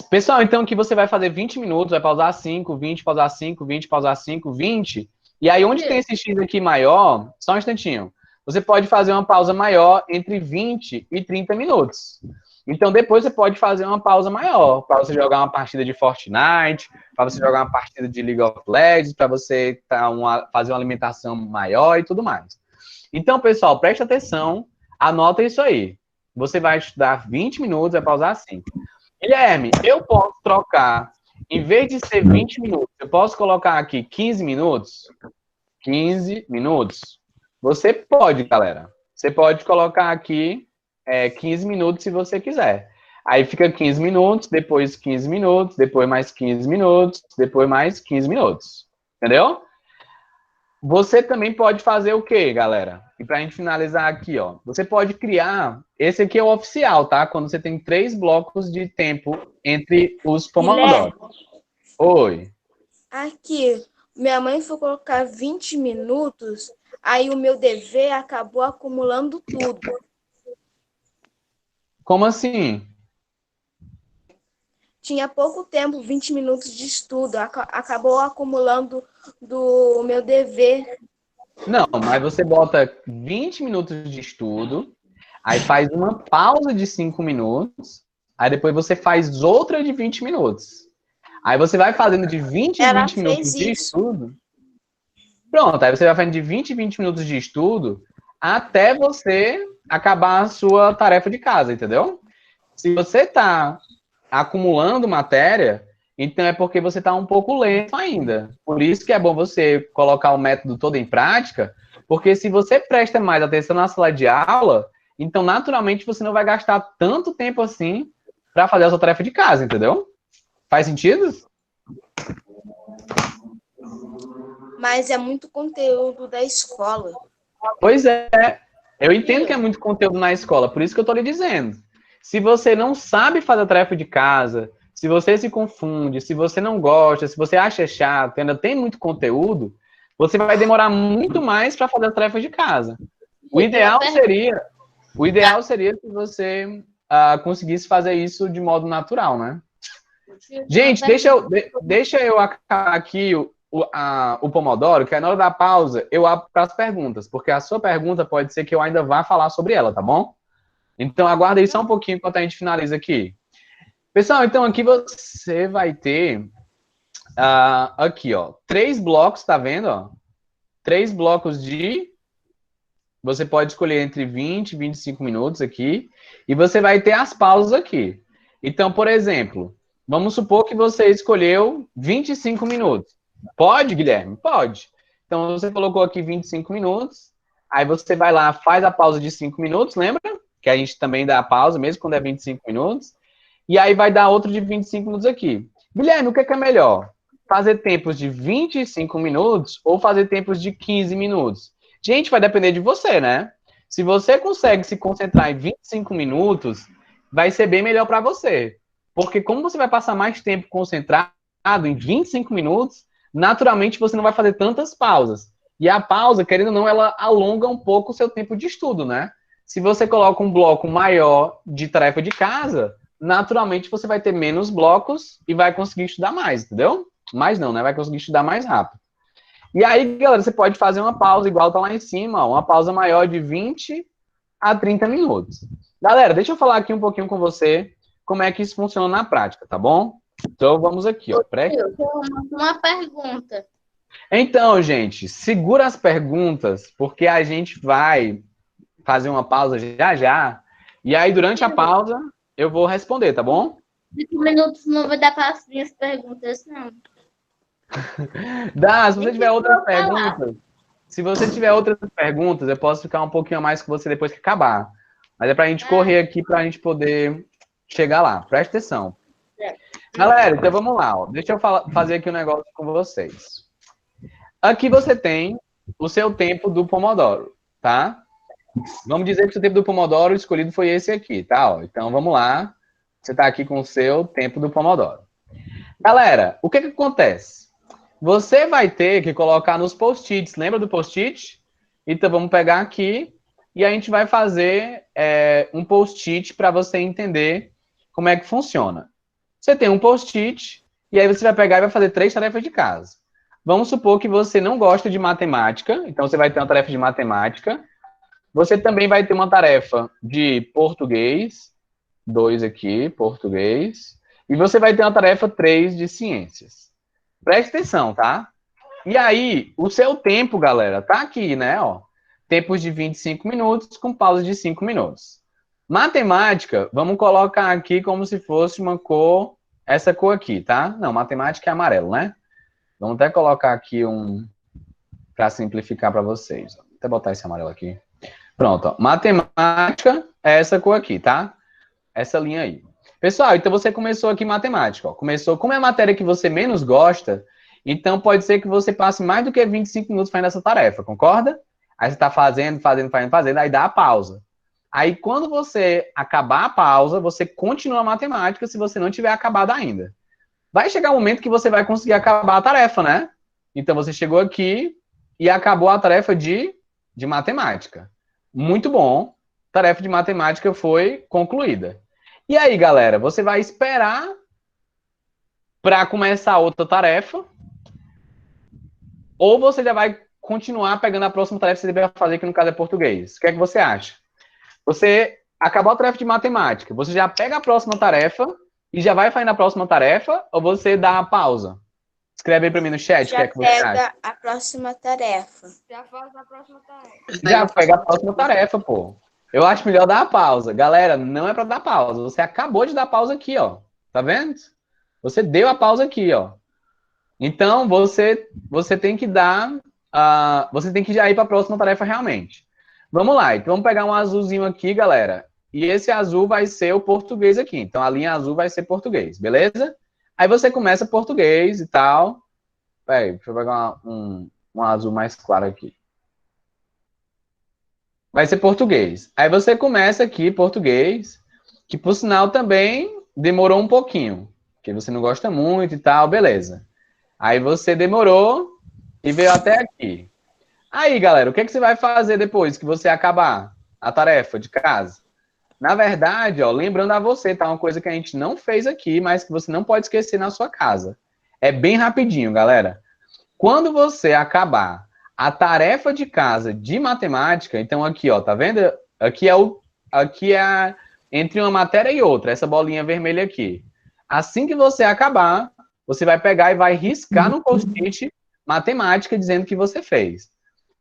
Pessoal, então aqui você vai fazer 20 minutos, vai pausar 5, 20, pausar 5, 20, pausar 5, 20. E aí, onde tem esse X aqui maior, só um instantinho, você pode fazer uma pausa maior entre 20 e 30 minutos. Então, depois você pode fazer uma pausa maior, para você jogar uma partida de Fortnite, para você jogar uma partida de League of Legends, para você fazer uma alimentação maior e tudo mais. Então, pessoal, preste atenção, anota isso aí. Você vai estudar 20 minutos, vai pausar 5. Guilherme, eu posso trocar, em vez de ser 20 minutos, eu posso colocar aqui 15 minutos? 15 minutos? Você pode, galera. Você pode colocar aqui 15 minutos se você quiser. Aí fica 15 minutos, depois 15 minutos, depois mais 15 minutos, depois mais 15 minutos. Entendeu? Você também pode fazer o quê, galera? E pra gente finalizar aqui, ó. Você pode criar... Esse aqui é o oficial, tá? Quando você tem 3 blocos de tempo entre os Pomodoro. Oi. Aqui, minha mãe foi colocar 20 minutos, aí o meu dever acabou acumulando tudo. Como assim? Tinha pouco tempo, 20 minutos de estudo, acabou acumulando do meu dever. Não, mas você bota 20 minutos de estudo, aí faz uma pausa de 5 minutos, aí depois você faz outra de 20 minutos. Aí você vai fazendo de 20 em 20 minutos de estudo. Pronto, aí você vai fazendo de 20 em 20 minutos de estudo até você acabar a sua tarefa de casa, entendeu? Se você está acumulando matéria, então é porque você está um pouco lento ainda. Por isso que é bom você colocar o método todo em prática, porque se você presta mais atenção na sala de aula, então naturalmente você não vai gastar tanto tempo assim para fazer a sua tarefa de casa, entendeu? Faz sentido? Mas é muito conteúdo da escola. Pois é. Eu entendo que é muito conteúdo na escola, por isso que eu estou lhe dizendo. Se você não sabe fazer a tarefa de casa, se você se confunde, se você não gosta, se você acha chato, ainda tem muito conteúdo, você vai demorar muito mais para fazer a tarefa de casa. O ideal seria que você conseguisse fazer isso de modo natural, né? Gente, deixa eu acabar aqui o Pomodoro, que na hora da pausa eu abro para as perguntas, porque a sua pergunta pode ser que eu ainda vá falar sobre ela, tá bom? Então, aguarda aí só um pouquinho enquanto a gente finaliza aqui. Pessoal, então aqui você vai ter aqui, ó, 3 blocos, tá vendo? Ó? 3 blocos de... Você pode escolher entre 20 e 25 minutos aqui, e você vai ter as pausas aqui. Então, por exemplo, vamos supor que você escolheu 25 minutos. Pode, Guilherme? Pode. Então, você colocou aqui 25 minutos, aí você vai lá, faz a pausa de 5 minutos, lembra? Que a gente também dá a pausa, mesmo quando é 25 minutos. E aí vai dar outro de 25 minutos aqui. Guilherme, o que é melhor? Fazer tempos de 25 minutos ou fazer tempos de 15 minutos? Gente, vai depender de você, né? Se você consegue se concentrar em 25 minutos, vai ser bem melhor para você. Porque como você vai passar mais tempo concentrado em 25 minutos, naturalmente você não vai fazer tantas pausas. E a pausa, querendo ou não, ela alonga um pouco o seu tempo de estudo, né? Se você coloca um bloco maior de tarefa de casa, naturalmente você vai ter menos blocos e vai conseguir estudar mais, entendeu? Mais não, né? Vai conseguir estudar mais rápido. E aí, galera, você pode fazer uma pausa igual tá lá em cima, ó, uma pausa maior de 20 a 30 minutos. Galera, deixa eu falar aqui um pouquinho com você como é que isso funciona na prática, tá bom? Então, vamos aqui, ó. Uma pergunta. Então, gente, segura as perguntas, porque a gente vai fazer uma pausa já já, e aí durante a pausa eu vou responder, tá bom? 5 minutos não vai dar para as minhas perguntas, não. Dá, se você tiver outras perguntas, eu posso ficar um pouquinho a mais com você depois que acabar. Mas é pra gente correr aqui, pra gente poder chegar lá. Presta atenção. Galera, então vamos lá. Ó. Deixa eu fazer aqui um negócio com vocês. Aqui você tem o seu tempo do Pomodoro, tá? Vamos dizer que o seu tempo do Pomodoro escolhido foi esse aqui, tá? Ó, então vamos lá. Você tá aqui com o seu tempo do Pomodoro. Galera, o que acontece? você vai ter que colocar nos post-its. Lembra do post-it? Então, vamos pegar aqui e a gente vai fazer um post-it para você entender como é que funciona. Você tem um post-it e aí você vai pegar e vai fazer 3 tarefas de casa. Vamos supor que você não gosta de matemática, então você vai ter uma tarefa de matemática. Você também vai ter uma tarefa de português, 2 aqui, português. E você vai ter uma tarefa 3 de ciências. Preste atenção, tá? E aí, o seu tempo, galera, tá aqui, né? Ó, tempos de 25 minutos com pausa de 5 minutos. Matemática, vamos colocar aqui como se fosse uma cor, essa cor aqui, tá? Não, matemática é amarelo, né? Vamos até colocar aqui para simplificar para vocês. Vou até botar esse amarelo aqui. Pronto, ó. Matemática é essa cor aqui, tá? Essa linha aí. Pessoal, então você começou aqui matemática, ó. Começou, como é a matéria que você menos gosta, então pode ser que você passe mais do que 25 minutos fazendo essa tarefa, concorda? Aí você tá fazendo, aí dá a pausa. Aí quando você acabar a pausa, você continua a matemática se você não tiver acabado ainda. Vai chegar um momento que você vai conseguir acabar a tarefa, né? Então, você chegou aqui e acabou a tarefa de matemática. Muito bom. Tarefa de matemática foi concluída. E aí, galera, você vai esperar para começar outra tarefa ou você já vai continuar pegando a próxima tarefa que você vai fazer, que no caso é português. O que é que você acha? Você acabou a tarefa de matemática, você já pega a próxima tarefa e já vai fazer na próxima tarefa, ou você dá uma pausa? Escreve aí para mim no chat o que é que você acha. Já pega a próxima tarefa. Já faz a próxima tarefa. Já pega a próxima tarefa, pô. Eu acho melhor dar a pausa. Galera, não é para dar pausa. Você acabou de dar pausa aqui, ó. Tá vendo? Você deu a pausa aqui, ó. Então, você tem que dar... você tem que já ir para a próxima tarefa realmente. Vamos lá. Então, vamos pegar um azulzinho aqui, galera. E esse azul vai ser o português aqui. Então, a linha azul vai ser português, beleza? Aí você começa português e tal. Peraí, deixa eu pegar um azul mais claro aqui. Vai ser português. Aí você começa aqui português, que por sinal também demorou um pouquinho, porque você não gosta muito e tal, beleza. Aí você demorou e veio até aqui. Aí, galera, o que você vai fazer depois que você acabar a tarefa de casa? Na verdade, ó, lembrando a você, tá? Uma coisa que a gente não fez aqui, mas que você não pode esquecer na sua casa. É bem rapidinho, galera. Quando você acabar a tarefa de casa de matemática, então aqui, ó, tá vendo? Aqui é entre uma matéria e outra, essa bolinha vermelha aqui. Assim que você acabar, você vai pegar e vai riscar no post-it matemática dizendo que você fez.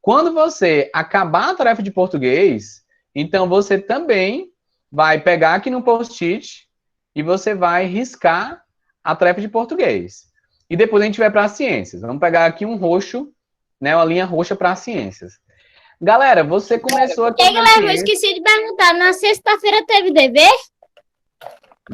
Quando você acabar a tarefa de português, então você também vai pegar aqui no post-it e você vai riscar a tarefa de português. E depois a gente vai para as ciências. Vamos pegar aqui um roxo, né, uma linha roxa para as ciências. Galera, você começou aqui... Guilherme, eu esqueci de perguntar, na sexta-feira teve dever?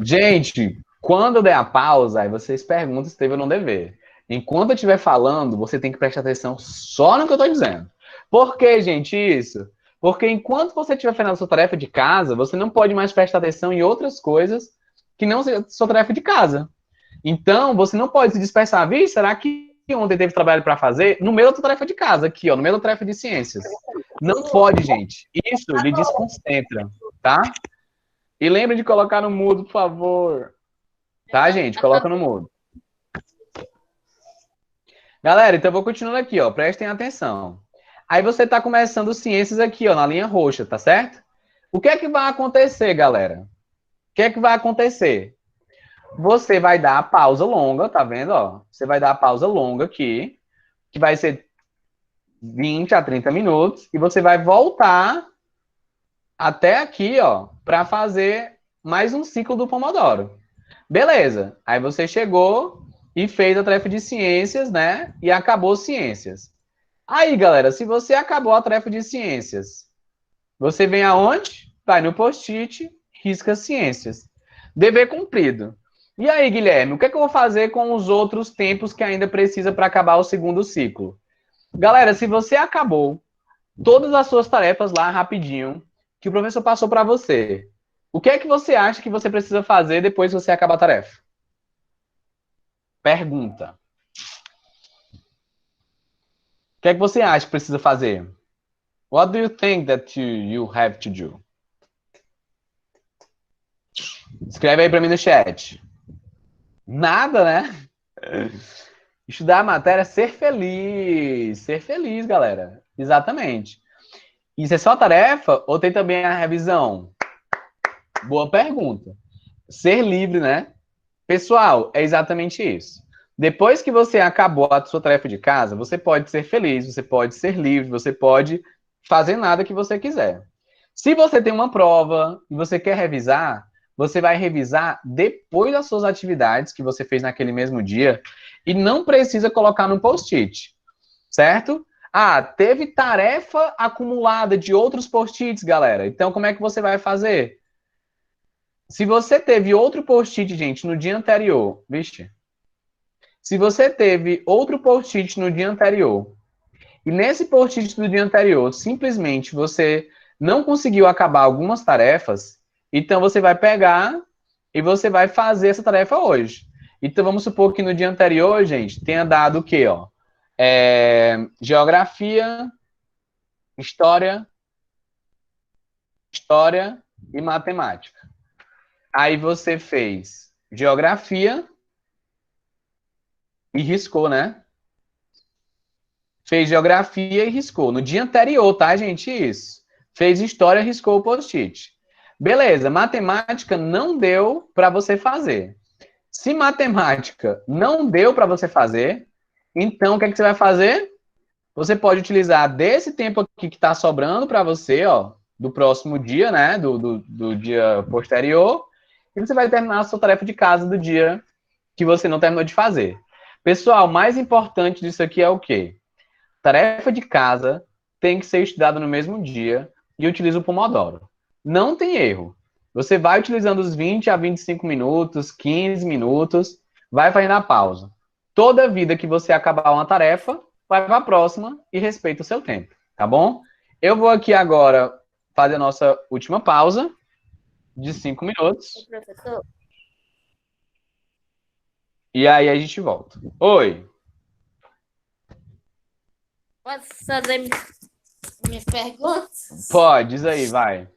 Gente, quando eu der a pausa, aí vocês perguntam se teve ou não dever. Enquanto eu estiver falando, você tem que prestar atenção só no que eu estou dizendo. Por que, gente, isso? Porque enquanto você estiver fazendo a sua tarefa de casa, você não pode mais prestar atenção em outras coisas que não seja sua tarefa de casa. Então, você não pode se dispersar. Viu? Será que ontem teve trabalho para fazer? No meio da sua tarefa de casa, aqui, ó, no meio da tarefa de ciências. Não pode, gente. Isso lhe desconcentra, tá? E lembre de colocar no mudo, por favor. Tá, gente? Coloca no mudo. Galera, então eu vou continuando aqui, ó. Prestem atenção. Aí você está começando ciências aqui, ó, na linha roxa, tá certo? O que é que vai acontecer, galera? O que é que vai acontecer? Você vai dar a pausa longa, tá vendo, ó? Você vai dar a pausa longa aqui, que vai ser 20 a 30 minutos, e você vai voltar até aqui, ó, para fazer mais um ciclo do Pomodoro. Beleza. Aí você chegou e fez a tarefa de ciências, né? E acabou ciências. Aí, galera, se você acabou a tarefa de ciências, você vem aonde? Vai no post-it, risca ciências. Dever cumprido. E aí, Guilherme, o que é que eu vou fazer com os outros tempos que ainda precisa para acabar o segundo ciclo? Galera, se você acabou todas as suas tarefas lá rapidinho, que o professor passou para você, o que é que você acha que você precisa fazer depois que você acabar a tarefa? Pergunta. que é que você acha que precisa fazer? What do you think that you have to do? Escreve aí para mim no chat. Nada, né? Estudar a matéria é ser feliz. Ser feliz, galera. Exatamente. Isso é só tarefa ou tem também a revisão? Boa pergunta. Ser livre, né? Pessoal, é exatamente isso. Depois que você acabou a sua tarefa de casa, você pode ser feliz, você pode ser livre, você pode fazer nada que você quiser. Se você tem uma prova e você quer revisar, você vai revisar depois das suas atividades que você fez naquele mesmo dia e não precisa colocar no post-it, certo? Ah, teve tarefa acumulada de outros post-its, galera. Então, como é que você vai fazer? Se você teve outro post-it, gente, no dia anterior, vixe. Se você teve outro post-it no dia anterior, e nesse post-it do dia anterior, simplesmente você não conseguiu acabar algumas tarefas, então você vai pegar e você vai fazer essa tarefa hoje. Então vamos supor que no dia anterior, gente, tenha dado o quê, ó? Geografia, história e matemática. Aí você fez geografia e riscou, né? Fez geografia e riscou. No dia anterior, tá, gente? Isso. Fez história, riscou o post-it. Beleza, matemática não deu para você fazer. Se matemática não deu para você fazer, então o que é que você vai fazer? Você pode utilizar desse tempo aqui que está sobrando para você, ó, do próximo dia, né? Do dia posterior, e você vai terminar a sua tarefa de casa do dia que você não terminou de fazer. Pessoal, mais importante disso aqui é o quê? Tarefa de casa tem que ser estudada no mesmo dia e utiliza o Pomodoro. Não tem erro. Você vai utilizando os 20 a 25 minutos, 15 minutos, vai fazendo a pausa. Toda vida que você acabar uma tarefa, vai para a próxima e respeita o seu tempo, tá bom? Eu vou aqui agora fazer a nossa última pausa de 5 minutos. Professor? E aí a gente volta. Oi. Posso fazer minhas perguntas? Pode, diz aí, vai.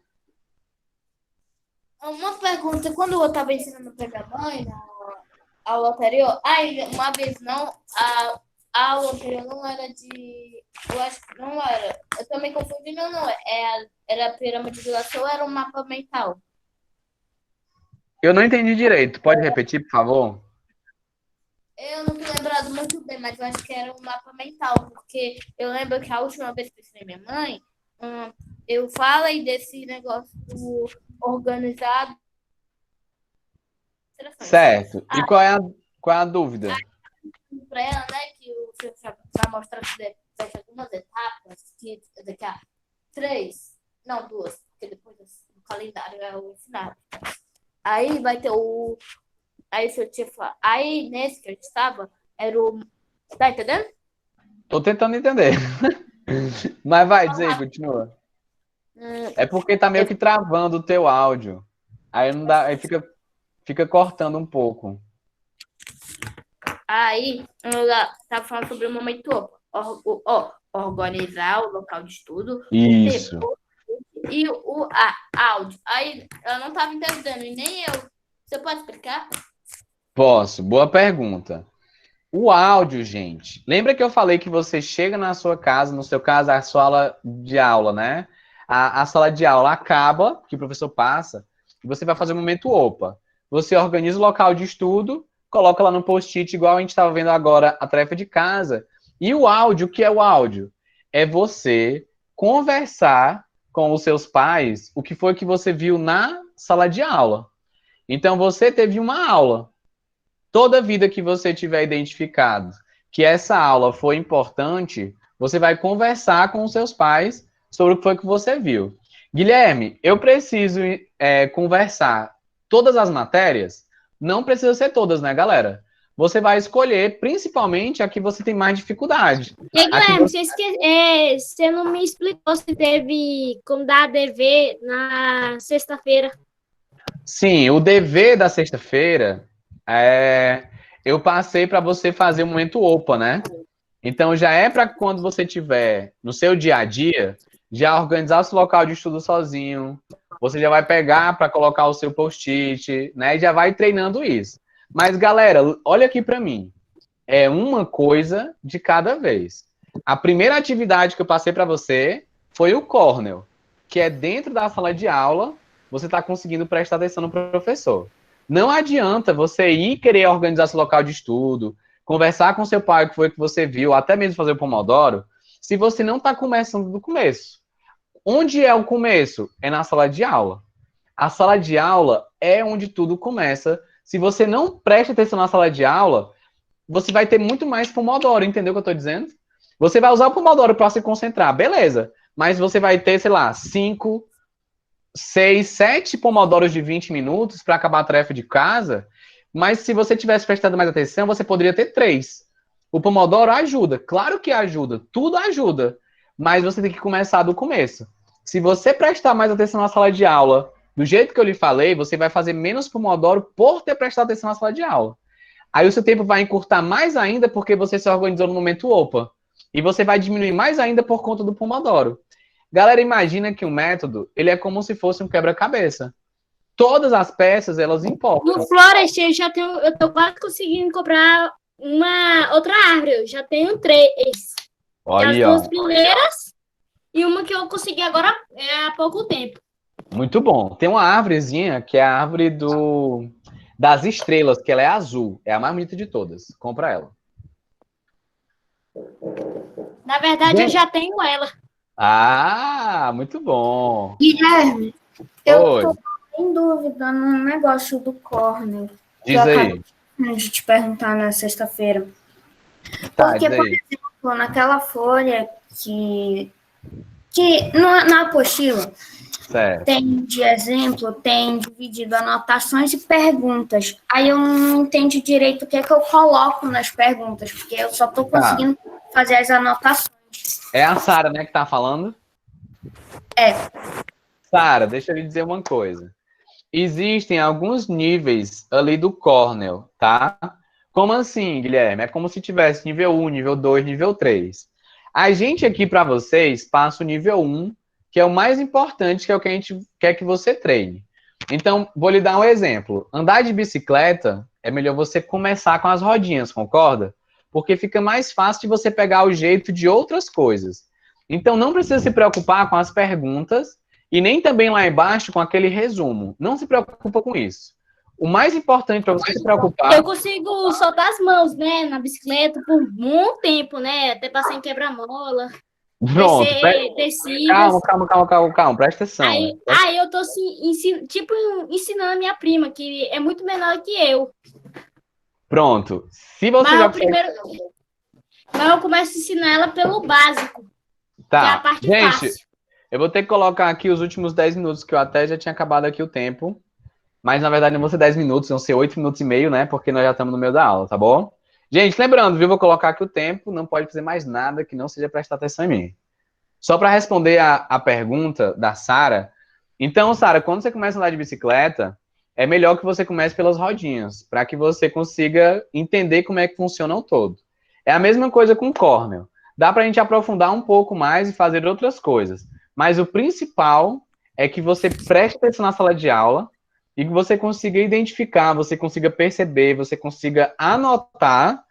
Uma pergunta, quando eu estava ensinando a pegar banho na aula anterior, uma vez não, a aula anterior não era de. Eu acho que não era. Eu também confundi, não. Era a pirâmide de Lasso ou era um mapa mental? Eu não entendi direito. Pode repetir, por favor? Eu não tô lembrado muito bem, mas eu acho que era um mapa mental, porque eu lembro que a última vez que eu ensinei minha mãe, eu falei desse negócio do organizado. Certo. E qual é a dúvida? Para ela, né, que o professor vai mostrar que algumas etapas, que daqui a 3, não, 2, porque depois do calendário é o ensinado. Aí vai ter o. Aí se eu tinha falado. Aí nesse que a gente estava, era o. Tá entendendo? Tô tentando entender. Mas vai, diz aí, continua. É porque tá meio que travando o teu áudio. Aí não dá, aí fica cortando um pouco. Aí, eu tava falando sobre o momento organizar o local de estudo. Isso. E o áudio. Aí eu não tava entendendo, e nem eu. Você pode explicar? Posso. Boa pergunta. O áudio, gente. Lembra que eu falei que você chega na sua casa, no seu caso, a sala de aula, né? A sala de aula acaba, que o professor passa, e você vai fazer o momento opa. Você organiza o local de estudo, coloca lá no post-it, igual a gente estava vendo agora a tarefa de casa. E o áudio, o que é o áudio? É você conversar com os seus pais o que foi que você viu na sala de aula. Então, você teve uma aula. Toda vida que você tiver identificado que essa aula foi importante, você vai conversar com os seus pais sobre o que foi que você viu. Guilherme, eu preciso conversar todas as matérias? Não precisa ser todas, né, galera? Você vai escolher, principalmente, a que você tem mais dificuldade. E, Guilherme, você não me explicou se teve como dar dever na sexta-feira. Sim, o dever da sexta-feira eu passei para você fazer o momento OPA, né? Então, já é para quando você tiver no seu dia a dia, já organizar o seu local de estudo sozinho. Você já vai pegar para colocar o seu post-it, né? E já vai treinando isso. Mas, galera, olha aqui para mim. É uma coisa de cada vez. A primeira atividade que eu passei para você foi o Cornell, que é dentro da sala de aula, você está conseguindo prestar atenção no professor. Não adianta você ir querer organizar seu local de estudo, conversar com seu pai o que foi que você viu, até mesmo fazer o Pomodoro, se você não está começando do começo. Onde é o começo? É na sala de aula. A sala de aula é onde tudo começa. Se você não presta atenção na sala de aula, você vai ter muito mais Pomodoro, entendeu o que eu estou dizendo? Você vai usar o Pomodoro para se concentrar, beleza. Mas você vai ter, sei lá, 5, 6, 7 Pomodoros de 20 minutos para acabar a tarefa de casa. Mas se você tivesse prestado mais atenção, você poderia ter 3. O Pomodoro ajuda, claro que ajuda, tudo ajuda. Mas você tem que começar do começo. Se você prestar mais atenção na sala de aula, do jeito que eu lhe falei, você vai fazer menos Pomodoro por ter prestado atenção na sala de aula. Aí o seu tempo vai encurtar mais ainda porque você se organizou no momento OPA. E você vai diminuir mais ainda por conta do Pomodoro. Galera, imagina que o método, ele é como se fosse um quebra-cabeça. Todas as peças, elas importam. No Florest, eu tô quase conseguindo comprar uma outra árvore. Eu já tenho 3. Olha aí, as 2 primeiras e uma que eu consegui agora há pouco tempo. Muito bom. Tem uma árvorezinha que é a árvore das estrelas, que ela é azul. É a mais bonita de todas. Compra ela. Na verdade, eu já tenho ela. Ah, muito bom. Guilherme, Oi. eu tô em dúvida no negócio do Cornell. Diz aí. De te perguntar na sexta-feira. Tá, Porque, diz por aí. exemplo, naquela folha que na apostila Certo. tem de exemplo, tem dividido anotações e perguntas. Aí eu não entendi direito o que é que eu coloco nas perguntas, porque eu só tô conseguindo fazer as anotações. É a Sara, né, que tá falando? É. Sara, deixa eu lhe dizer uma coisa. Existem alguns níveis ali do Cornell, tá? Como assim, Guilherme? É como se tivesse nível 1, nível 2, nível 3. A gente aqui, para vocês, passa o nível 1, que é o mais importante, que é o que a gente quer que você treine. Então, vou lhe dar um exemplo. Andar de bicicleta, é melhor você começar com as rodinhas, concorda? Porque fica mais fácil de você pegar o jeito de outras coisas. Então, não precisa se preocupar com as perguntas e nem também lá embaixo com aquele resumo. Não se preocupa com isso. O mais importante para você se preocupar... Eu consigo soltar as mãos, né, na bicicleta por muito tempo, né? Até passar em quebra-mola. Pronto. Tecidas. Calma. Presta atenção. Aí eu tô ensinando a minha prima, que é muito menor que eu. Pronto. Se você Mas eu começo a ensinar ela pelo básico. Tá. Que é a parte fácil. Eu vou ter que colocar aqui os últimos 10 minutos, que eu até já tinha acabado aqui o tempo. Mas, na verdade, não vão ser 10 minutos, vão ser 8 minutos e meio, né? Porque nós já estamos no meio da aula, tá bom? Gente, lembrando, viu? Vou colocar aqui o tempo, não pode fazer mais nada que não seja prestar atenção em mim. Só para responder a pergunta da Sara. Então, Sara, quando você começa a andar de bicicleta, é melhor que você comece pelas rodinhas, para que você consiga entender como é que funciona o todo. É a mesma coisa com o Cornell. Dá para a gente aprofundar um pouco mais e fazer outras coisas. Mas o principal é que você preste atenção na sala de aula e que você consiga identificar, você consiga perceber, você consiga anotar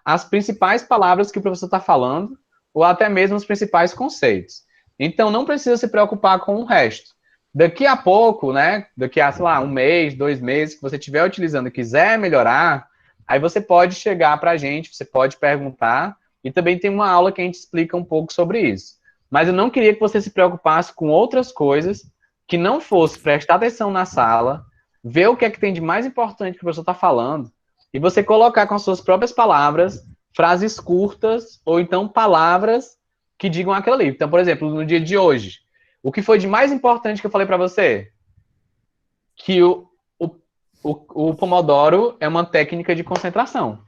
as principais palavras que o professor está falando ou até mesmo os principais conceitos. Então, não precisa se preocupar com o resto. Daqui a pouco, né, daqui a, sei lá, 1 mês, 2 meses, que você estiver utilizando e quiser melhorar, aí você pode chegar para a gente, você pode perguntar, e também tem uma aula que a gente explica um pouco sobre isso. Mas eu não queria que você se preocupasse com outras coisas, que não fosse prestar atenção na sala, ver o que é que tem de mais importante que o professor está falando, e você colocar com as suas próprias palavras, frases curtas, ou então palavras que digam aquilo ali. Então, por exemplo, no dia de hoje, o que foi de mais importante que eu falei para você? Que o Pomodoro é uma técnica de concentração.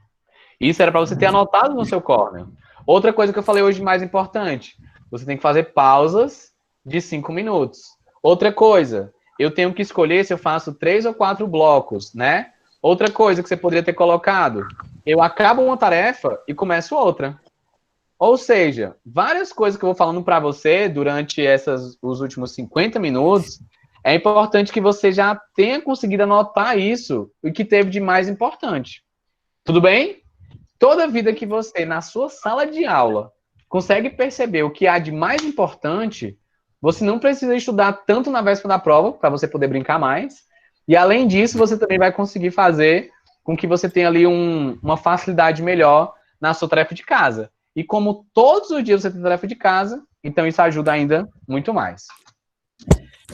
Isso era para você ter anotado no seu Cornell. Outra coisa que eu falei hoje mais importante, você tem que fazer pausas de 5 minutos. Outra coisa, eu tenho que escolher se eu faço 3 ou 4 blocos, né? Outra coisa que você poderia ter colocado, eu acabo uma tarefa e começo outra. Ou seja, várias coisas que eu vou falando para você durante os últimos 50 minutos, é importante que você já tenha conseguido anotar isso, o que teve de mais importante. Tudo bem? Toda vida que você, na sua sala de aula, consegue perceber o que há de mais importante, você não precisa estudar tanto na véspera da prova, para você poder brincar mais. E, além disso, você também vai conseguir fazer com que você tenha ali uma facilidade melhor na sua tarefa de casa. E como todos os dias você tem tarefa de casa, então isso ajuda ainda muito mais.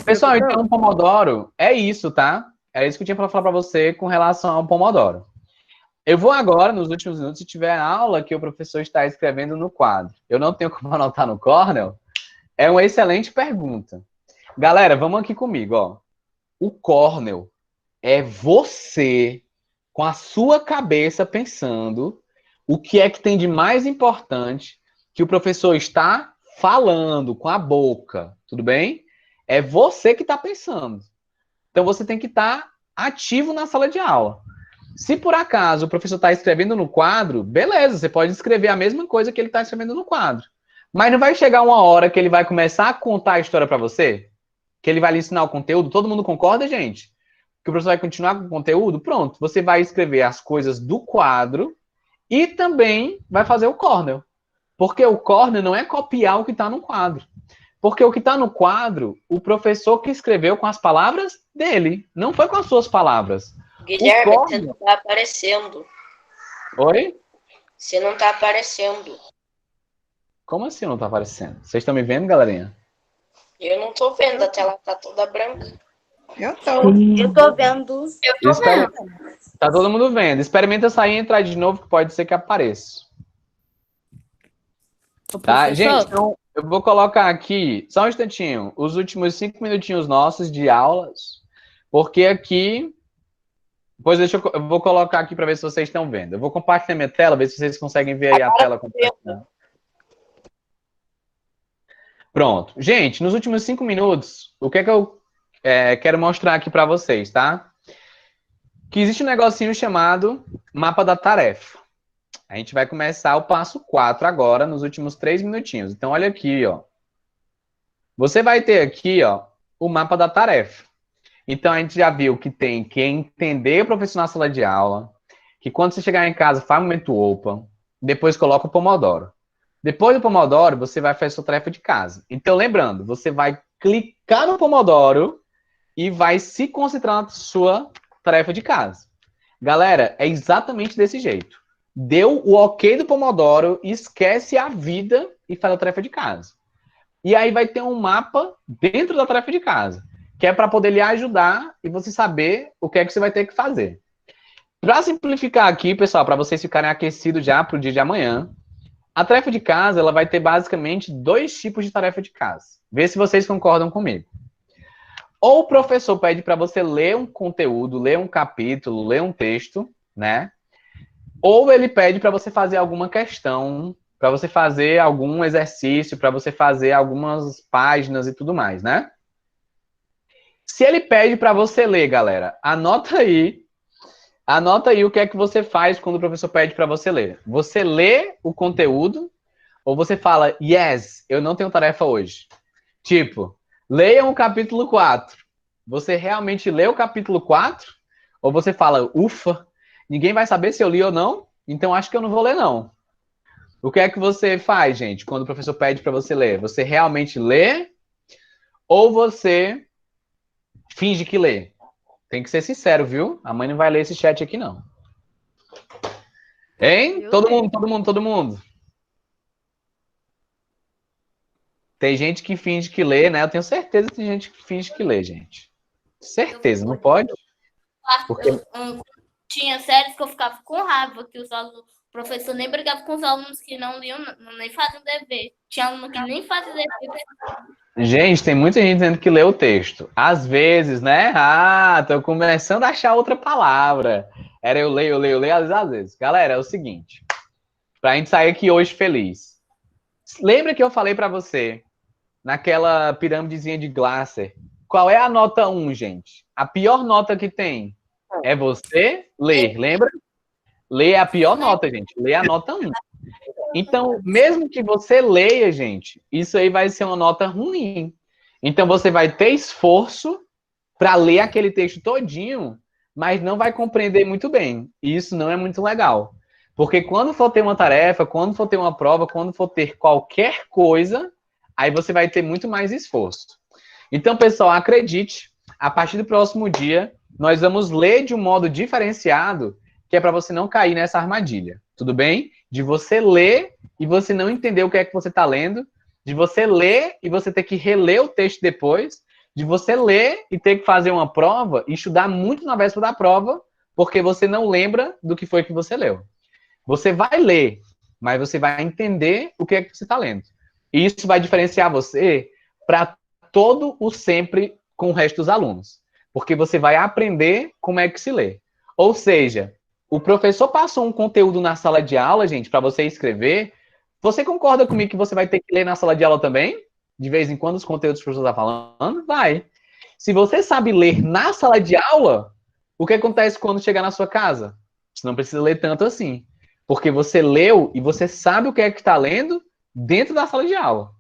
Pessoal, então o Pomodoro é isso, tá? É isso que eu tinha para falar para você com relação ao Pomodoro. Eu vou agora, nos últimos minutos, se tiver aula que o professor está escrevendo no quadro, eu não tenho como anotar no Cornell, é uma excelente pergunta. Galera, vamos aqui comigo, ó. O Cornell é você, com a sua cabeça, pensando o que é que tem de mais importante que o professor está falando com a boca, tudo bem? É você que está pensando. Então, você tem que estar ativo na sala de aula. Se por acaso o professor está escrevendo no quadro, beleza, você pode escrever a mesma coisa que ele está escrevendo no quadro. Mas não vai chegar uma hora que ele vai começar a contar a história para você? Que ele vai lhe ensinar o conteúdo? Todo mundo concorda, gente? Que o professor vai continuar com o conteúdo? Pronto, você vai escrever as coisas do quadro e também vai fazer o Cornell. Porque o Cornell não é copiar o que está no quadro. Porque o que está no quadro, o professor que escreveu com as palavras dele, não foi com as suas palavras. Guilherme, você não tá aparecendo. Oi? Você não tá aparecendo. Como assim não tá aparecendo? Vocês estão me vendo, galerinha? Eu não tô vendo, a tela tá toda branca. Eu tô. Eu tô vendo. Eu tô vendo. Tá todo mundo vendo. Experimenta sair e entrar de novo, que pode ser que apareça. Tá, gente, então eu vou colocar aqui, só um instantinho, os últimos 5 minutinhos nossos de aulas, porque aqui... Depois eu vou colocar aqui para ver se vocês estão vendo. Eu vou compartilhar minha tela, ver se vocês conseguem ver aí a tela completa. Pronto. Gente, nos últimos 5 minutos, o que é que eu quero mostrar aqui para vocês, tá? Que existe um negocinho chamado mapa da tarefa. A gente vai começar o passo 4 agora, nos últimos 3 minutinhos. Então, olha aqui, ó. Você vai ter aqui, ó, o mapa da tarefa. Então, a gente já viu que tem que entender o professor na sala de aula, que quando você chegar em casa, faz um momento open, depois coloca o Pomodoro. Depois do Pomodoro, você vai fazer sua tarefa de casa. Então, lembrando, você vai clicar no Pomodoro e vai se concentrar na sua tarefa de casa. Galera, é exatamente desse jeito. Deu o ok do Pomodoro, esquece a vida e faz a tarefa de casa. E aí vai ter um mapa dentro da tarefa de casa, que é para poder lhe ajudar e você saber o que é que você vai ter que fazer. Para simplificar aqui, pessoal, para vocês ficarem aquecidos já para o dia de amanhã, a tarefa de casa ela vai ter basicamente 2 tipos de tarefa de casa. Vê se vocês concordam comigo. Ou o professor pede para você ler um conteúdo, ler um capítulo, ler um texto, né? Ou ele pede para você fazer alguma questão, para você fazer algum exercício, para você fazer algumas páginas e tudo mais, né? Se ele pede para você ler, galera, anota aí o que é que você faz quando o professor pede para você ler. Você lê o conteúdo ou você fala, yes, eu não tenho tarefa hoje. Tipo, leiam o capítulo 4. Você realmente lê o capítulo 4? Ou você fala, ufa, ninguém vai saber se eu li ou não, então acho que eu não vou ler, não. O que é que você faz, gente, quando o professor pede para você ler? Você realmente lê ou você finge que lê? Tem que ser sincero, viu? A mãe não vai ler esse chat aqui, não. Hein? Todo mundo. Tem gente que finge que lê, né? Eu tenho certeza que tem gente que finge que lê, gente. Certeza, não pode? Porque... Tinha séries que eu ficava com raiva, que os alunos, o professor nem brigava com os alunos que não liam, nem faziam dever. Tinha aluno que nem fazia dever. Gente, tem muita gente dizendo que lê o texto. Às vezes, né? Ah, tô começando a achar outra palavra. Era eu leio, às vezes. Galera, é o seguinte. Pra gente sair aqui hoje feliz. Lembra que eu falei pra você, naquela pirâmidezinha de Glasser, qual é a nota 1, gente? A pior nota que tem é você ler, lembra? Ler é a pior nota, gente. Ler é a nota 1. Então, mesmo que você leia, gente, isso aí vai ser uma nota ruim. Então, você vai ter esforço para ler aquele texto todinho, mas não vai compreender muito bem. E isso não é muito legal. Porque quando for ter uma tarefa, quando for ter uma prova, quando for ter qualquer coisa, aí você vai ter muito mais esforço. Então, pessoal, acredite, a partir do próximo dia, nós vamos ler de um modo diferenciado, que é para você não cair nessa armadilha. Tudo bem? De você ler e você não entender o que é que você está lendo, de você ler e você ter que reler o texto depois, de você ler e ter que fazer uma prova e estudar muito na véspera da prova, porque você não lembra do que foi que você leu. Você vai ler, mas você vai entender o que é que você está lendo. E isso vai diferenciar você para todo o sempre com o resto dos alunos. Porque você vai aprender como é que se lê. Ou seja, o professor passou um conteúdo na sala de aula, gente, para você escrever. Você concorda comigo que você vai ter que ler na sala de aula também? De vez em quando os conteúdos que o professor está falando? Vai. Se você sabe ler na sala de aula, o que acontece quando chegar na sua casa? Você não precisa ler tanto assim. Porque você leu e você sabe o que é que está lendo dentro da sala de aula.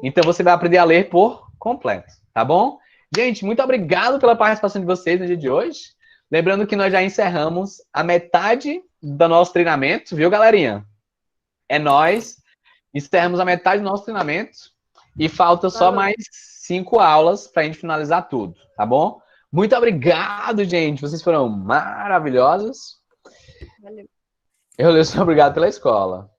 Então você vai aprender a ler por completo, tá bom? Gente, muito obrigado pela participação de vocês no dia de hoje. Lembrando que nós já encerramos a metade do nosso treinamento, viu, galerinha? É nós. Encerramos a metade do nosso treinamento e falta só mais 5 aulas para a gente finalizar tudo, tá bom? Muito obrigado, gente. Vocês foram maravilhosos. Valeu. Eu sou obrigado pela escola.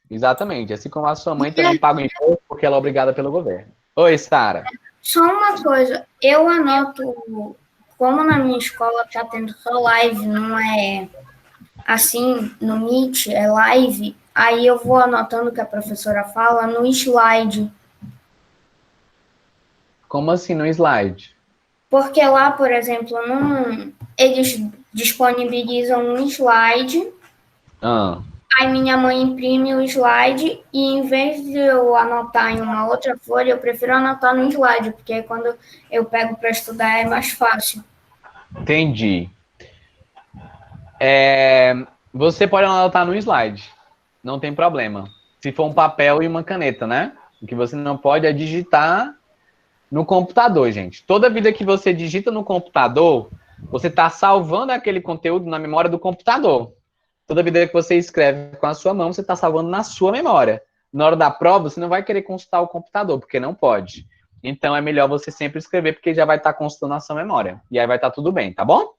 Exatamente. Assim como a sua mãe também paga o imposto porque ela é obrigada pelo governo. Oi, Sara. Só uma coisa, eu anoto, como na minha escola tá tendo só live, não é assim, no Meet, é live, aí eu vou anotando o que a professora fala no slide. Como assim no slide? Porque lá, por exemplo, eles disponibilizam um slide, aí minha mãe imprime o slide e em vez de eu anotar em uma outra folha, eu prefiro anotar no slide, porque quando eu pego para estudar é mais fácil. Entendi. Você pode anotar no slide, não tem problema. Se for um papel e uma caneta, né? O que você não pode é digitar no computador, gente. Toda vida que você digita no computador, você está salvando aquele conteúdo na memória do computador. Toda vida que você escreve com a sua mão, você está salvando na sua memória. Na hora da prova, você não vai querer consultar o computador, porque não pode. Então, é melhor você sempre escrever, porque já vai estar consultando a sua memória. E aí vai estar tudo bem, tá bom?